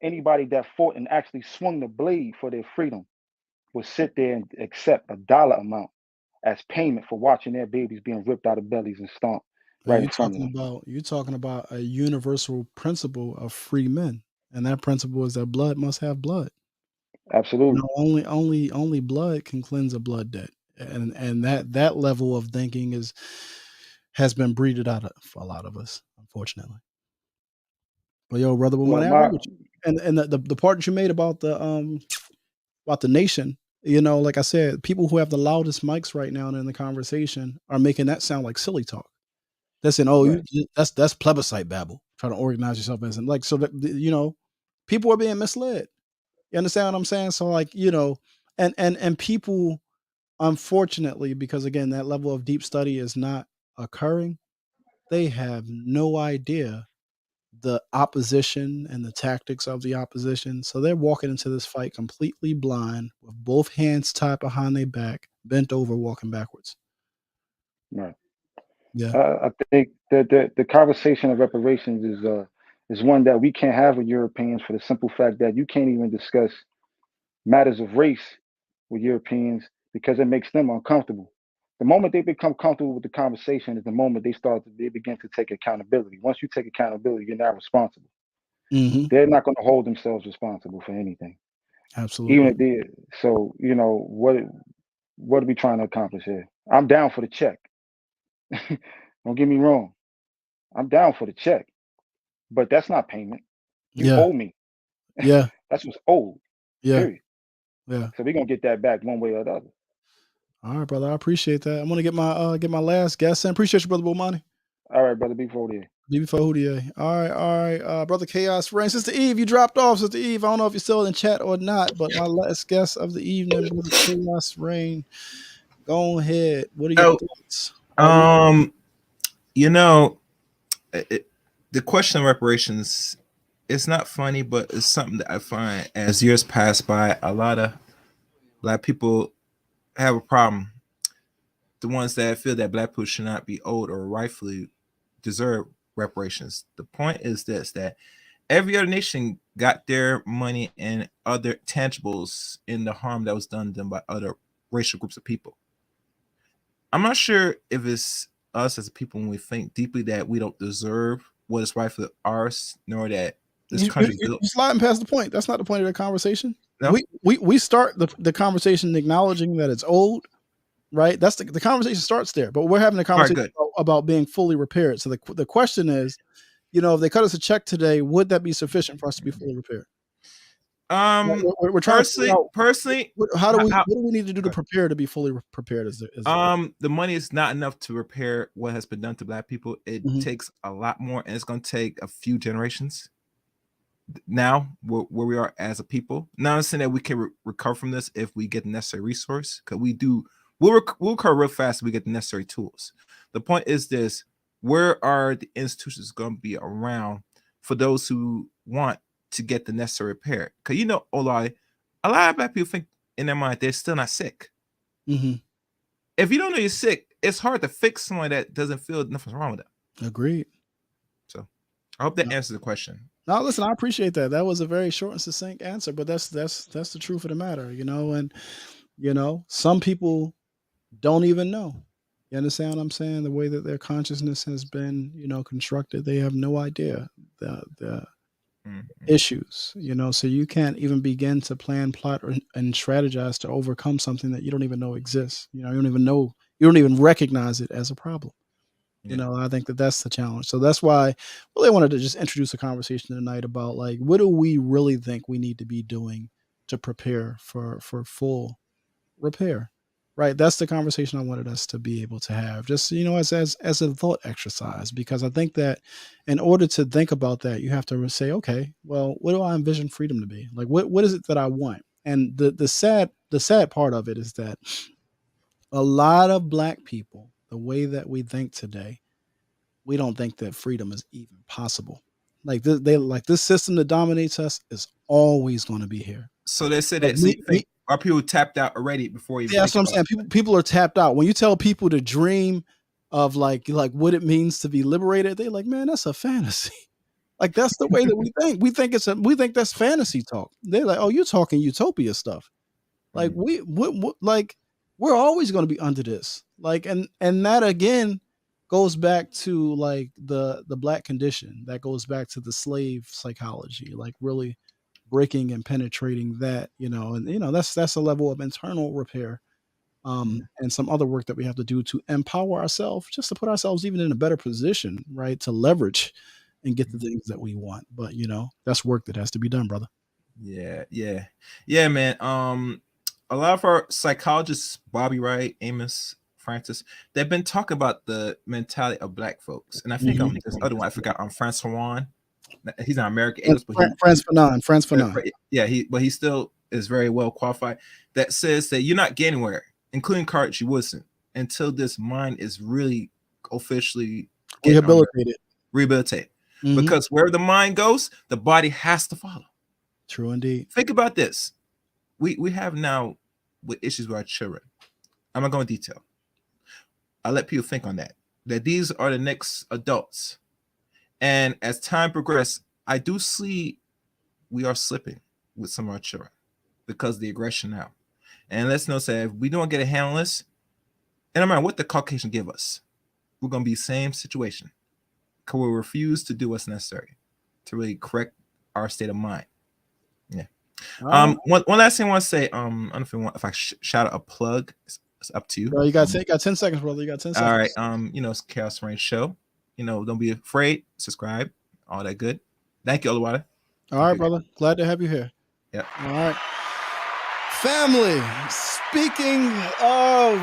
anybody that fought and actually swung the blade for their freedom would sit there and accept a dollar amount as payment for watching their babies being ripped out of bellies and stomped right in front of them. You're talking about a universal principle of free men, and that principle is that blood must have blood. Absolutely. Only blood can cleanse a blood debt, and that level of thinking has been breeded out of a lot of us, unfortunately. But yo, brother, and the part that you made about the nation, like I said, people who have the loudest mics right now in the conversation are making that sound like silly talk. They're saying, "Oh, that's plebiscite babble." Trying to organize yourself as and so that people are being misled. You understand what I'm saying? So and people, unfortunately, because again, that level of deep study is not occurring, they have no idea the opposition and the tactics of the opposition. So they're walking into this fight completely blind, with both hands tied behind their back, bent over, walking backwards. Right. Yeah. I think that the conversation of reparations is one that we can't have with Europeans, for the simple fact that you can't even discuss matters of race with Europeans, because it makes them uncomfortable. The moment they become comfortable with the conversation is the moment they begin to take accountability. Once you take accountability, you're not responsible. Mm-hmm. They're not going to hold themselves responsible for anything. Absolutely. Even if they, so what are we trying to accomplish here? I'm down for the check. Don't get me wrong. I'm down for the check, but that's not payment. You Yeah. owe me. Yeah. That's what's owed. Yeah. Period. Yeah. So we're gonna get that back one way or the other. All right, brother. I appreciate that. I'm gonna get my last guest in. Appreciate you, brother Bomani. All right, brother. Before there. Before Houdier. All right. Brother Chaos Reign. Sister Eve, you dropped off. Sister Eve, I don't know if you're still in chat or not, but my last guest of the evening, Brother Chaos Reign. Go ahead. What are your thoughts? The question of reparations, it's not funny, but it's something that I find as years pass by, a lot of Black people have a problem. The ones that feel that Black people should not be owed or rightfully deserve reparations. The point is this, that every other nation got their money and other tangibles in the harm that was done to them by other racial groups of people. I'm not sure if it's us as a people when we think deeply that we don't deserve what is rightfully ours, nor that this country You're sliding past the point. That's not the point of the conversation. No? We start the conversation acknowledging that it's old, right? That's the conversation starts there, but we're having a conversation about being fully repaired. So the question is, if they cut us a check today, would that be sufficient for us to be fully repaired? We're trying personally, what do we need to do to prepare to be fully prepared? The money is not enough to repair what has been done to Black people. It takes a lot more, and it's going to take a few generations. Now, where we are as a people, not saying that we can recover from this if we get the necessary resource, because we'll recover real fast if we get the necessary tools. The point is this: where are the institutions going to be around for those who want to get the necessary repair? Because Olai, a lot of Black people think in their mind they're still not sick. Mm-hmm. If you don't know you're sick, it's hard to fix someone that doesn't feel nothing's wrong with them. Agreed. So I hope that answers the question. No, listen, I appreciate that. That was a very short and succinct answer, but that's the truth of the matter, and some people don't even know. You understand what I'm saying? The way that their consciousness has been, constructed, they have no idea the issues, so you can't even begin to plan, plot, and strategize to overcome something that you don't even know exists. You don't even recognize it as a problem. I think that's the challenge. So that's why I really wanted to just introduce a conversation tonight about what do we really think we need to be doing to prepare for full repair, right? That's the conversation I wanted us to be able to have, just as a thought exercise, because I think that in order to think about that, you have to say, okay, well, what do I envision freedom to be? What is it that I want? And the sad part of it is that a lot of Black people, the way that we think today, we don't think that freedom is even possible. This system that dominates us is always going to be here. So they said that our people tapped out already before you. Yeah, that's what I'm saying. People are tapped out. When you tell people to dream of like what it means to be liberated, they're like, man, that's a fantasy. That's the way that we think. We think that's fantasy talk. They're like, oh, you're talking utopia stuff. We're always going to be under this. And that again goes back to the Black condition. That goes back to the slave psychology, really breaking and penetrating that, that's a level of internal repair, and some other work that we have to do to empower ourselves, just to put ourselves even in a better position, right, to leverage and get the things that we want. But that's work that has to be done, brother. Yeah, man. A lot of our psychologists, Bobby Wright, Amos Francis, they've been talking about the mentality of Black folks, and I think this other one I forgot. Frantz Fanon. He's not American, but Frantz Fanon. Yeah, he still is very well qualified. That says that you're not getting anywhere, including Carter G. Woodson, until this mind is really officially rehabilitated. Because wherever the mind goes, the body has to follow. True indeed. Think about this. We have now with issues with our children. I'm not going to detail. I'll let people think on that these are the next adults. And as time progresses, I do see we are slipping with some of our children because of the aggression now. and let's know say if we don't get a handle on this, and no matter what the Caucasian give us, we're gonna be same situation. Because we refuse to do what's necessary to really correct our state of mind. Yeah. One last thing I want to say. I don't know if I shout out a plug. It's up to you. Bro, you got 10 seconds, brother. You got 10 seconds. All right. It's Chaos Rain Show. Don't be afraid. Subscribe. All that good. Thank you, Oluwade. All right, brother. Glad to have you here. Yeah. All right. Family, speaking of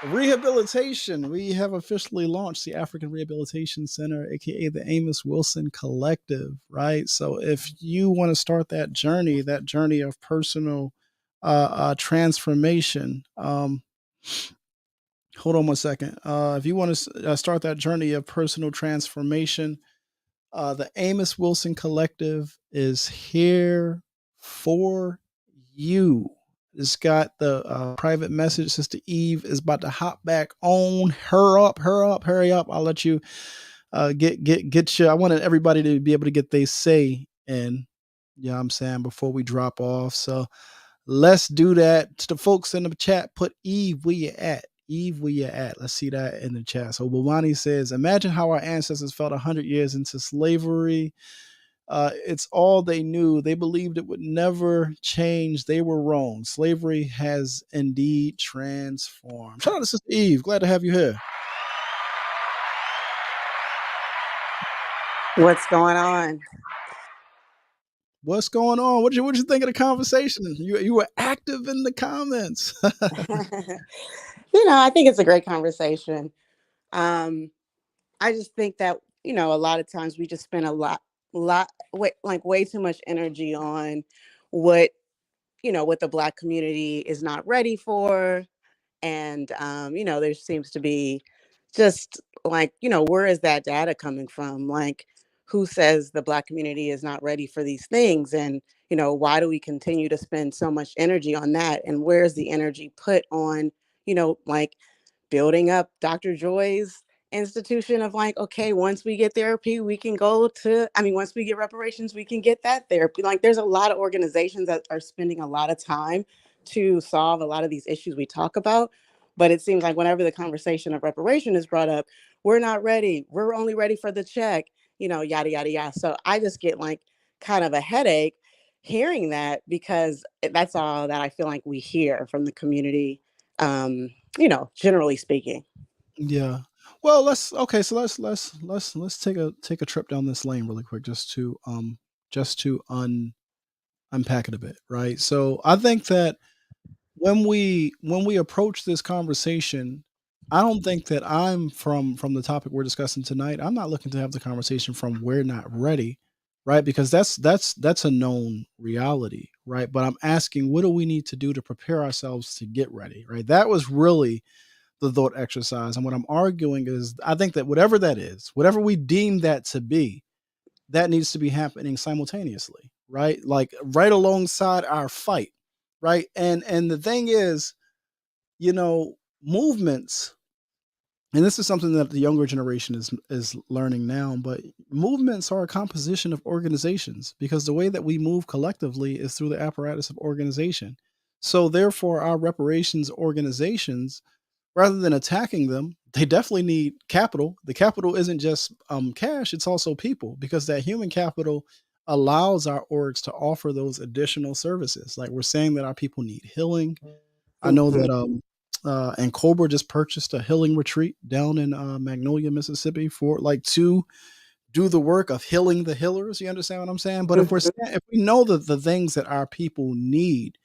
rehabilitation, we have officially launched the African Rehabilitation Center, aka the Amos Wilson Collective, right? So if you want to start that journey of personal transformation, hold on one second. If you want to start that journey of personal transformation, the Amos Wilson Collective is here for you. It's got the private message. Sister Eve is about to hop back on. Hurry up. I'll let you get your. I wanted everybody to be able to get their say in. You know what I'm saying? Before we drop off. So let's do that. To the folks in the chat, put Eve where you at. Eve, where you at? Let's see that in the chat. So Bawani says, imagine how our ancestors felt 100 years into slavery. It's all they knew. They believed it would never change. They were wrong. Slavery has indeed transformed. Shout out to Sister Eve. Glad to have you here. What's going on? What's going on? What you think of the conversation? You were active in the comments. I think it's a great conversation. I just think that, a lot of times we just spend way too much energy on what the Black community is not ready for. And, there seems to be just where is that data coming from? Who says the Black community is not ready for these things? And, why do we continue to spend so much energy on that? And where's the energy put on, building up Dr. Joy's institution of okay, once we get therapy, we can once we get reparations, we can get that therapy. There's a lot of organizations that are spending a lot of time to solve a lot of these issues we talk about. But it seems like whenever the conversation of reparation is brought up, we're not ready. We're only ready for the check, yada, yada, yada. So I just get kind of a headache hearing that, because that's all that I feel like we hear from the community, generally speaking. Yeah. Well, let's take a trip down this lane really quick, just to unpack it a bit, right? So I think that when we approach this conversation, I don't think that I'm from the topic we're discussing tonight. I'm not looking to have the conversation from we're not ready, right? Because that's a known reality, right? But I'm asking, what do we need to do to prepare ourselves to get ready, right? That was really the thought exercise. And what I'm arguing is, I think that whatever that is, whatever we deem that to be, that needs to be happening simultaneously, right? Right alongside our fight, right? And the thing is, movements, and this is something that the younger generation is learning now, but movements are a composition of organizations, because the way that we move collectively is through the apparatus of organization. So therefore, our reparations organizations, rather than attacking them, they definitely need capital. The capital isn't just cash, it's also people, because that human capital allows our orgs to offer those additional services. Like we're saying that our people need healing. I know that and Cobra just purchased a healing retreat down in Magnolia, Mississippi, for to do the work of healing the healers. You understand what I'm saying? But if we know that the things that our people need,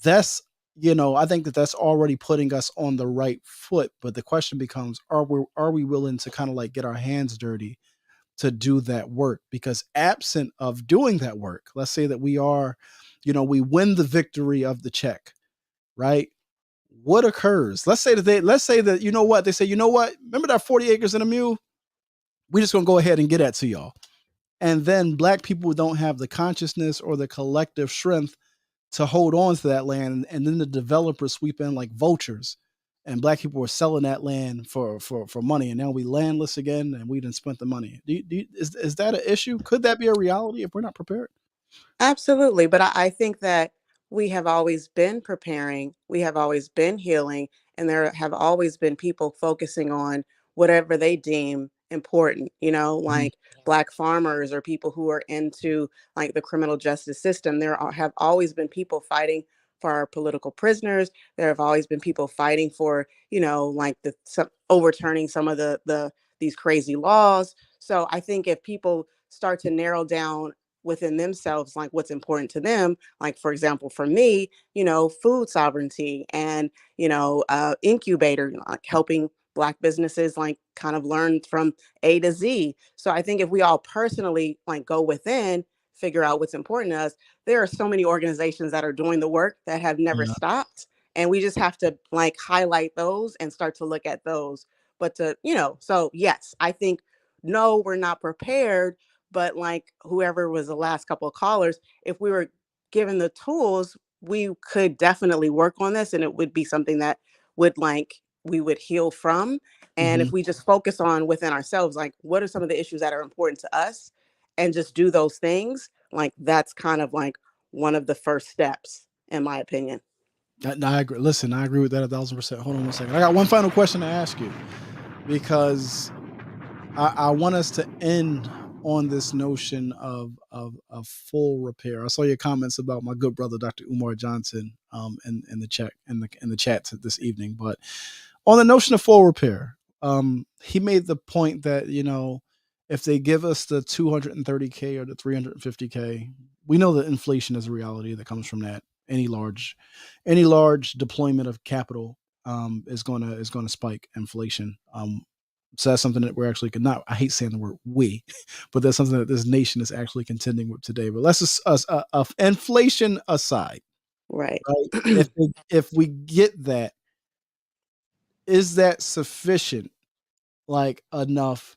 that's I think that's already putting us on the right foot. But the question becomes, are we willing to kind of get our hands dirty to do that work? Because absent of doing that work, let's say that we are, we win the victory of the check, right? What occurs? Let's say that they say, remember that 40 acres and a mule? We're just gonna go ahead and get that to y'all. And then Black people don't have the consciousness or the collective strength to hold on to that land, and then the developers sweep in like vultures, and Black people are selling that land for money, and now we landless again, and we didn't spend the money. Is that an issue? Could that be a reality if we're not prepared? Absolutely. But I think that we have always been preparing, we have always been healing, and there have always been people focusing on whatever they deem important, Mhm. like Black farmers or people who are into like the criminal justice system. Have always been people fighting for our political prisoners. There have always been people fighting for, like overturning some of these crazy laws. So I think if people start to narrow down within themselves like what's important to them, like for example for me, food sovereignty and incubator, like helping Black businesses like kind of learn from A to Z. So I think if we all personally like go within, figure out what's important to us, there are so many organizations that are doing the work that have never Yeah. stopped, and we just have to like highlight those and start to look at those. But so yes, I think no, we're not prepared, but like whoever was the last couple of callers, if we were given the tools, we could definitely work on this, and it would be something that would like we would heal from. And Mhm. if we just focus on within ourselves, like what are some of the issues that are important to us, and just do those things, like that's kind of like one of the first steps, in my opinion. No, I agree. Listen, I agree with that 1,000%. Hold on one second. I got one final question to ask you because I want us to end on this notion of full repair. I saw your comments about my good brother, Dr. Umar Johnson, in the chat this evening. But on the notion of full repair, he made the point that if they give us the 230K or the 350K, we know that inflation is a reality that comes from that. Any large deployment of capital is gonna spike inflation. So that's something that we're actually not. I hate saying the word we, but that's something that this nation is actually contending with today. But let's just inflation aside, Right. right? If we get that, is that sufficient, like enough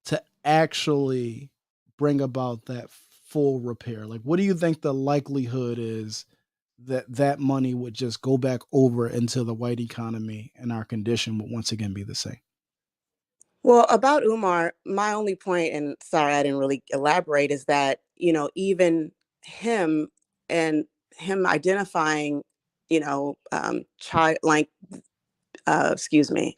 to actually bring about that full repair? Like, what do you think the likelihood is that that money would just go back over into the white economy and our condition would once again be the same? Well, about Umar, my only point, and sorry I didn't really elaborate, is that, even him and him identifying, child like excuse me,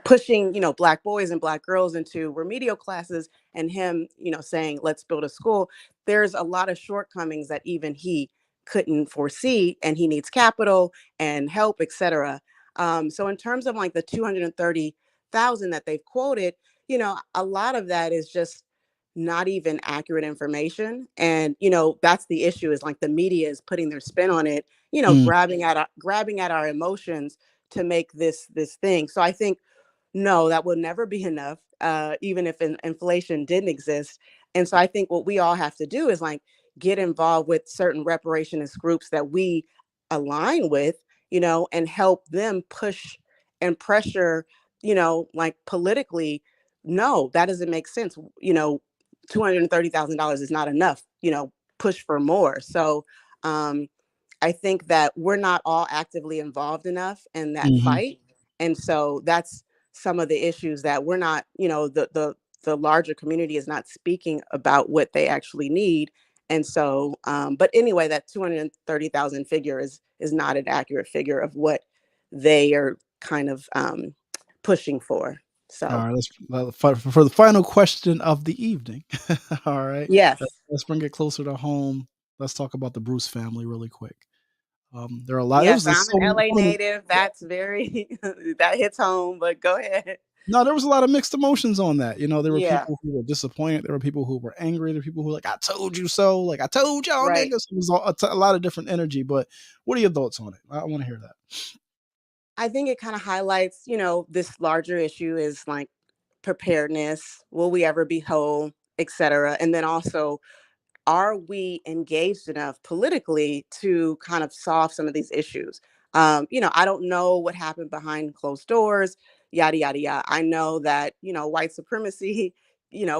pushing, Black boys and Black girls into remedial classes, and him, saying, let's build a school. There's a lot of shortcomings that even he couldn't foresee, and he needs capital and help, etc. So in terms of like the 230,000 that they've quoted, a lot of that is just not even accurate information. And, that's the issue, is like the media is putting their spin on it, Mm. grabbing at our emotions to make this thing. So I think no, that will never be enough, even if inflation didn't exist. And so I think what we all have to do is like get involved with certain reparationist groups that we align with, and help them push and pressure, like politically. No, that doesn't make sense. $230,000 is not enough. Push for more. So um, I think that we're not all actively involved enough in that Mhm. fight. And so that's some of the issues that we're not, the larger community is not speaking about what they actually need. And so, but anyway, that 230,000 figure is not an accurate figure of what they are kind of pushing for. All So right, for the final question of the evening. All right, yes. let's bring it closer to home. Let's talk about the Bruce family really quick. There are a lot. It Yes, was I'm just so an LA many. native. That's very that hits home, but go ahead. No, there was a lot of mixed emotions on that. There were Yeah, people who were disappointed. There were people who were angry. There were people who were like, "I told you so." Like, "I told y'all right. niggas." It was a lot of different energy. But what are your thoughts on it? I want to hear that. I think it kind of highlights, this larger issue is like preparedness. Will we ever be whole, etc. And then also, are we engaged enough politically to kind of solve some of these issues? I don't know what happened behind closed doors, yada, yada, yada. I know that, white supremacy,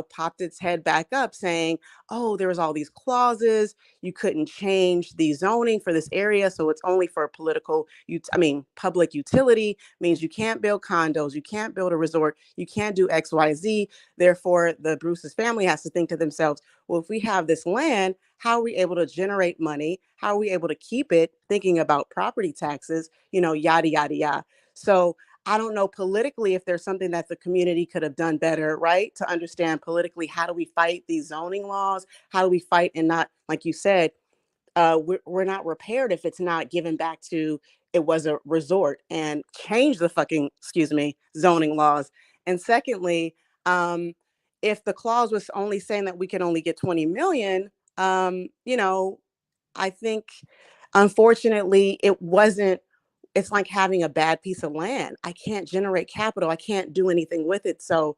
popped its head back up saying, oh, there was all these clauses. You couldn't change the zoning for this area. So it's only for public utility, means you can't build condos, you can't build a resort, you can't do X, Y, Z. Therefore, the Bruce's family has to think to themselves, well, if we have this land, how are we able to generate money? How are we able to keep it? Thinking about property taxes, yada, yada, yada. So I don't know politically if there's something that the community could have done better, right? To understand politically, how do we fight these zoning laws? How do we fight and not, like you said, we're not repaired if it's not given back to, it was a resort, and change the zoning laws. And secondly, if the clause was only saying that we can only get 20 million, I think, unfortunately, it's like having a bad piece of land. I can't generate capital. I can't do anything with it. So,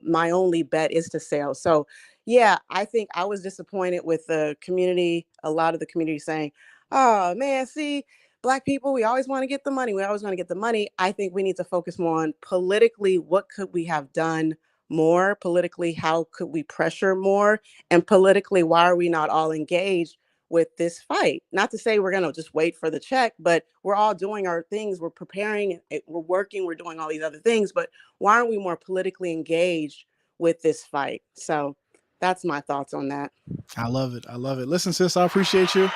my only bet is to sell. So, yeah, I think I was disappointed with the community, a lot of the community saying, oh, man, see, Black people, we always want to get the money. We always want to get the money. I think we need to focus more on politically, what could we have done more? Politically, how could we pressure more? And politically, why are we not all engaged with this fight? Not to say we're going to just wait for the check, but we're all doing our things. We're preparing, we're working, we're doing all these other things, but why aren't we more politically engaged with this fight? So that's my thoughts on that. I love it. I love it. Listen, sis, I appreciate you.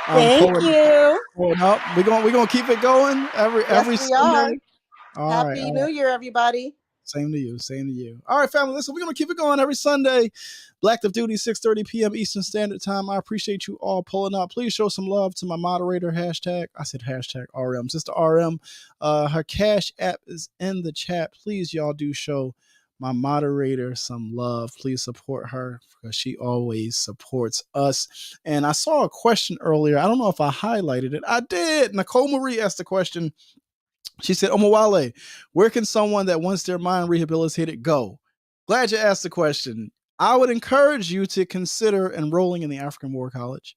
Thank you. We're gonna keep it going every Sunday. Happy New Year, everybody. Same to you. Same to you. All right, family. Listen, we're going to keep it going every Sunday. Black of Duty, 6:30 p.m. Eastern Standard Time. I appreciate you all pulling up. Please show some love to my moderator, hashtag RM. Sister RM. Her Cash App is in the chat. Please, y'all do show my moderator some love. Please support her because she always supports us. And I saw a question earlier. I don't know if I highlighted it. I did. Nicole Marie asked the question. She said, Omowale, where can someone that wants their mind rehabilitated go? Glad you asked the question. I would encourage you to consider enrolling in the African War College.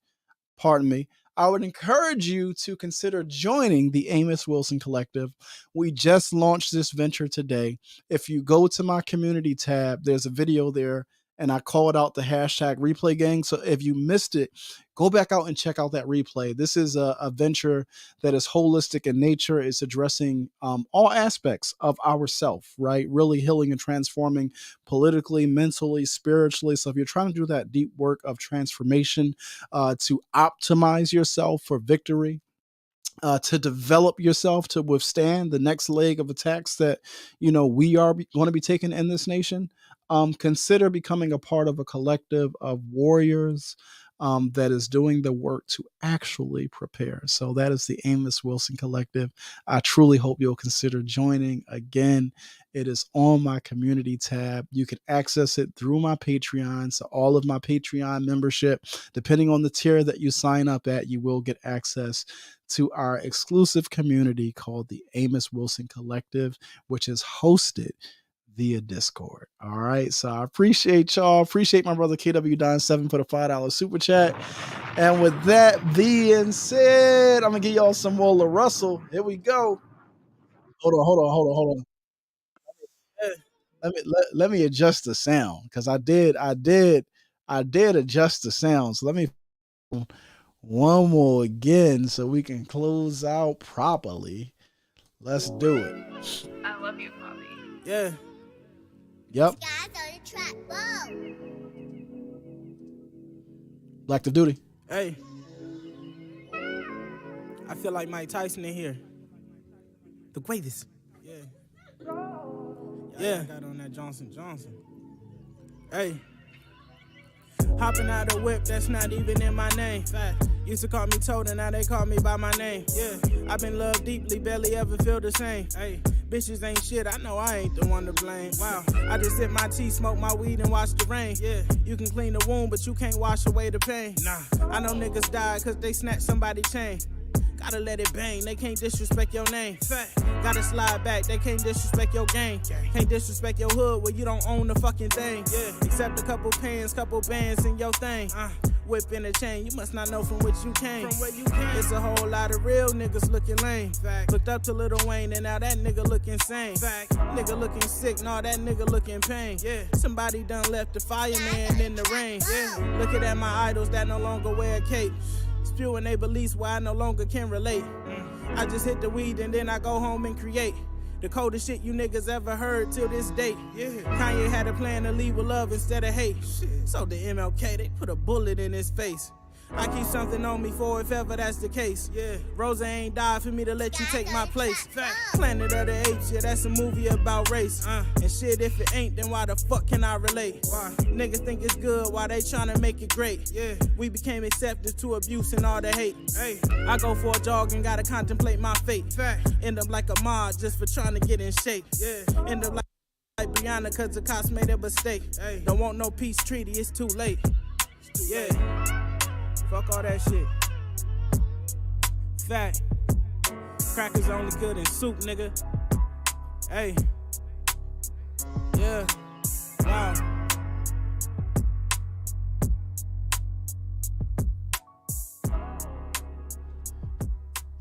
Pardon me. I would encourage you to consider joining the Amos Wilson Collective. We just launched this venture today. If you go to my community tab, there's a video there, and I called out the hashtag replay gang. So if you missed it, go back out and check out that replay. This is a venture that is holistic in nature. It's addressing all aspects of ourself, right? Really healing and transforming politically, mentally, spiritually. So if you're trying to do that deep work of transformation, to optimize yourself for victory, to develop yourself to withstand the next leg of attacks that, we are going to be taking in this nation, consider becoming a part of a collective of warriors that is doing the work to actually prepare. So that is the Amos Wilson Collective. I truly hope you'll consider joining. Again, it is on my community tab. You can access it through my Patreon. So all of my Patreon membership, depending on the tier that you sign up at, you will get access to our exclusive community called the Amos Wilson Collective, which is hosted via Discord. All right. So I appreciate y'all. Appreciate my brother KW Don 7 for the $5 super chat. And with that being said, I'm gonna give y'all some more La Russell. Here we go. Hold on. Let me adjust the sound because I did adjust the sound. So let me one more again so we can close out properly. Let's do it. I love you, Bobby. Yeah. Yep. Black of Duty. Hey. I feel like Mike Tyson in here. The greatest. Yeah. Got on that Johnson. Hey. Hopping out the whip, that's not even in my name. Fact. Used to call me Toad, and now they call me by my name. Yeah, I've been loved deeply, barely ever feel the same. Hey, bitches ain't shit, I know I ain't the one to blame. Wow, I just sip my tea, smoke my weed, and watch the rain. Yeah, you can clean the wound, but you can't wash away the pain. Nah, I know niggas die cause they snatched somebody's chain. Gotta let it bang, they can't disrespect your name. Fact. Gotta slide back, they can't disrespect your game. Can't disrespect your hood where you don't own the fucking thing. Yeah, except a couple pins, couple bands in your thing. Whip in a chain, you must not know from which you came. From where you came. It's a whole lot of real niggas looking lame. Fact. Looked up to Lil Wayne and now that nigga look insane. Fact. Nigga looking sick, now that nigga look in pain. Yeah. Somebody done left the fireman in the rain. Yeah. Looking at my idols that no longer wear a cape. Spewing they beliefs where I no longer can relate. I just hit the weed and then I go home and create the coldest shit you niggas ever heard till this date. Yeah. Kanye had a plan to lead with love instead of hate. Shit. So the MLK, they put a bullet in his face. I keep something on me for if ever that's the case. Yeah, Rosa ain't died for me to let you take my place. Planet of the Apes, yeah, that's a movie about race. And shit, if it ain't, then why the fuck can I relate? Why? Niggas think it's good, why they tryna make it great? Yeah, we became accepted to abuse and all the hate. Hey, I go for a jog and gotta contemplate my fate. End up like a mod just for trying to get in shape. Yeah, end up like Brianna cause the cops made a mistake. Hey, don't want no peace treaty, it's too late. Yeah. Fuck all that shit. Fact. Crack is only good in soup, nigga. Hey. Yeah. Wow.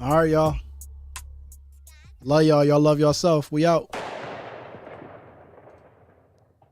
All right, y'all. Love y'all. Y'all love yourself. We out.